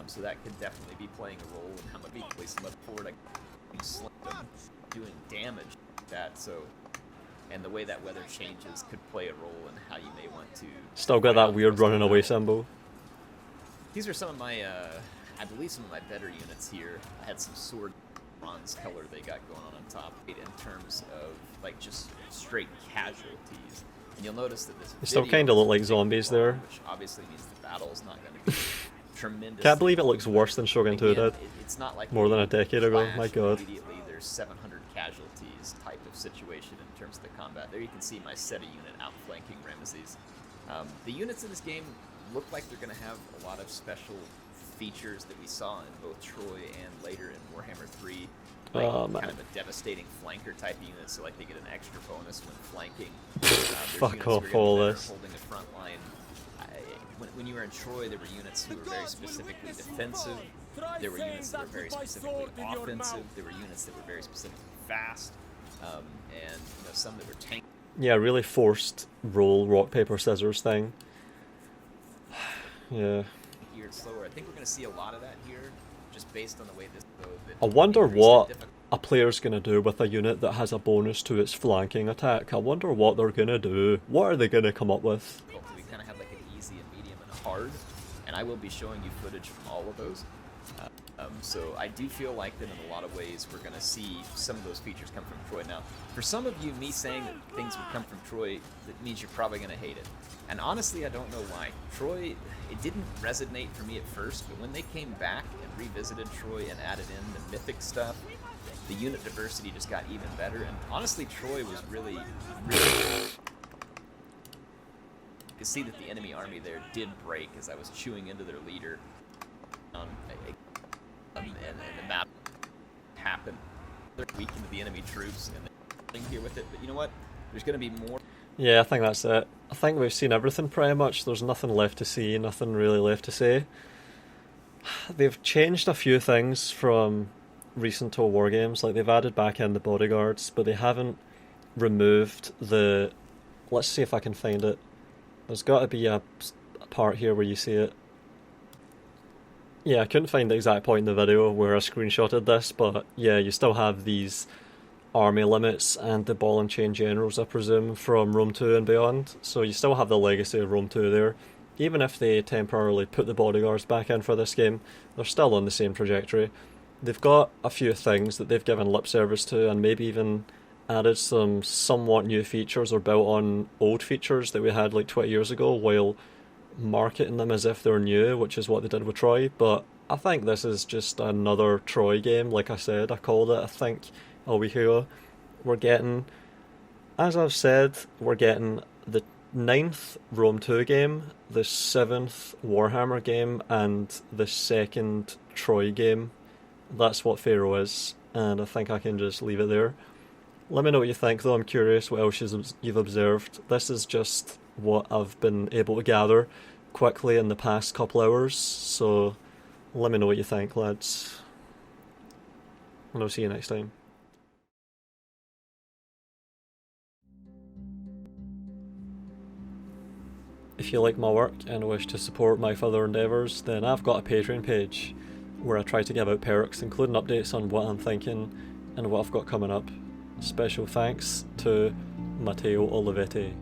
So that could definitely be playing a role in how much weakly left forward I doing damage like that. So, and the way that weather changes could play a role in how you may want to. Still got that weird running away symbol. These are some of my I believe some of my better units here. I had some sword bronze color they got going on top in terms of like just straight casualties. And you'll notice that this they still kind of look like zombies there. Which obviously means the battle's not going to be tremendous. Can't believe it looks worse than Shogun 2 did. It's not like more than a decade ago. My god. Immediately there's 700 casualties type of situation in terms of the combat. There you can see my Seti unit outflanking Ramesses. The units in this game look like they're going to have a lot of special features that we saw in both Troy and later in Warhammer 3. Like kind of a devastating flanker type unit, so like they get an extra bonus when flanking. Fuck off all this. Holding the front line. When you were in Troy, there were units who were very specifically defensive. There were units that were very specifically offensive. There were units that were very specifically fast, and some that were tank. Yeah, really forced roll rock paper scissors thing. Yeah. bit slower. I think we're going to see a lot of that here, just based on the way this goes. I wonder what a player's going to do with a unit that has a bonus to its flanking attack. I wonder what they're going to do. What are they going to come up with? We kind of have like an easy, a medium, and a hard, and I will be showing you footage from all of those. So I do feel like that in a lot of ways we're going to see some of those features come from Troy. Now, for some of you, me saying that things would come from Troy, that means you're probably going to hate it. And honestly, I don't know why. Troy, it didn't resonate for me at first, but when they came back and revisited Troy and added in the mythic stuff, the unit diversity just got even better. And honestly, Troy was really, really cool. You can see that the enemy army there did break as I was chewing into their leader. And the map happened. They're weak into the enemy troops, and they're here with it. But you know what? There's going to be more. Yeah, I think that's it. I think we've seen everything pretty much. There's nothing left to see, nothing really left to say. They've changed a few things from recent Total War games. Like, they've added back in the bodyguards, but they haven't removed the... Let's see if I can find it. There's got to be a part here where you see it. Yeah, I couldn't find the exact point in the video where I screenshotted this, but yeah, you still have these army limits and the ball and chain generals, I presume, from Rome 2 and beyond. So you still have the legacy of Rome 2 there. Even if they temporarily put the bodyguards back in for this game, they're still on the same trajectory. They've got a few things that they've given lip service to, and maybe even added some somewhat new features or built on old features that we had like 20 years ago, while marketing them as if they're new, which is what they did with Troy. But I think this is just another Troy game. Like I said, I called it, I think, a week ago. We're getting, as I've said, we're getting the 9th Rome 2 game, the 7th Warhammer game, and the 2nd Troy game. That's what Pharaoh is, and I think I can just leave it there. Let me know what you think, though. I'm curious what else you've observed. This is just what I've been able to gather quickly in the past couple hours, so let me know what you think, lads. And I'll see you next time. If you like my work and wish to support my further endeavours, then I've got a Patreon page where I try to give out perks, including updates on what I'm thinking and what I've got coming up. Special thanks to Matteo Olivetti.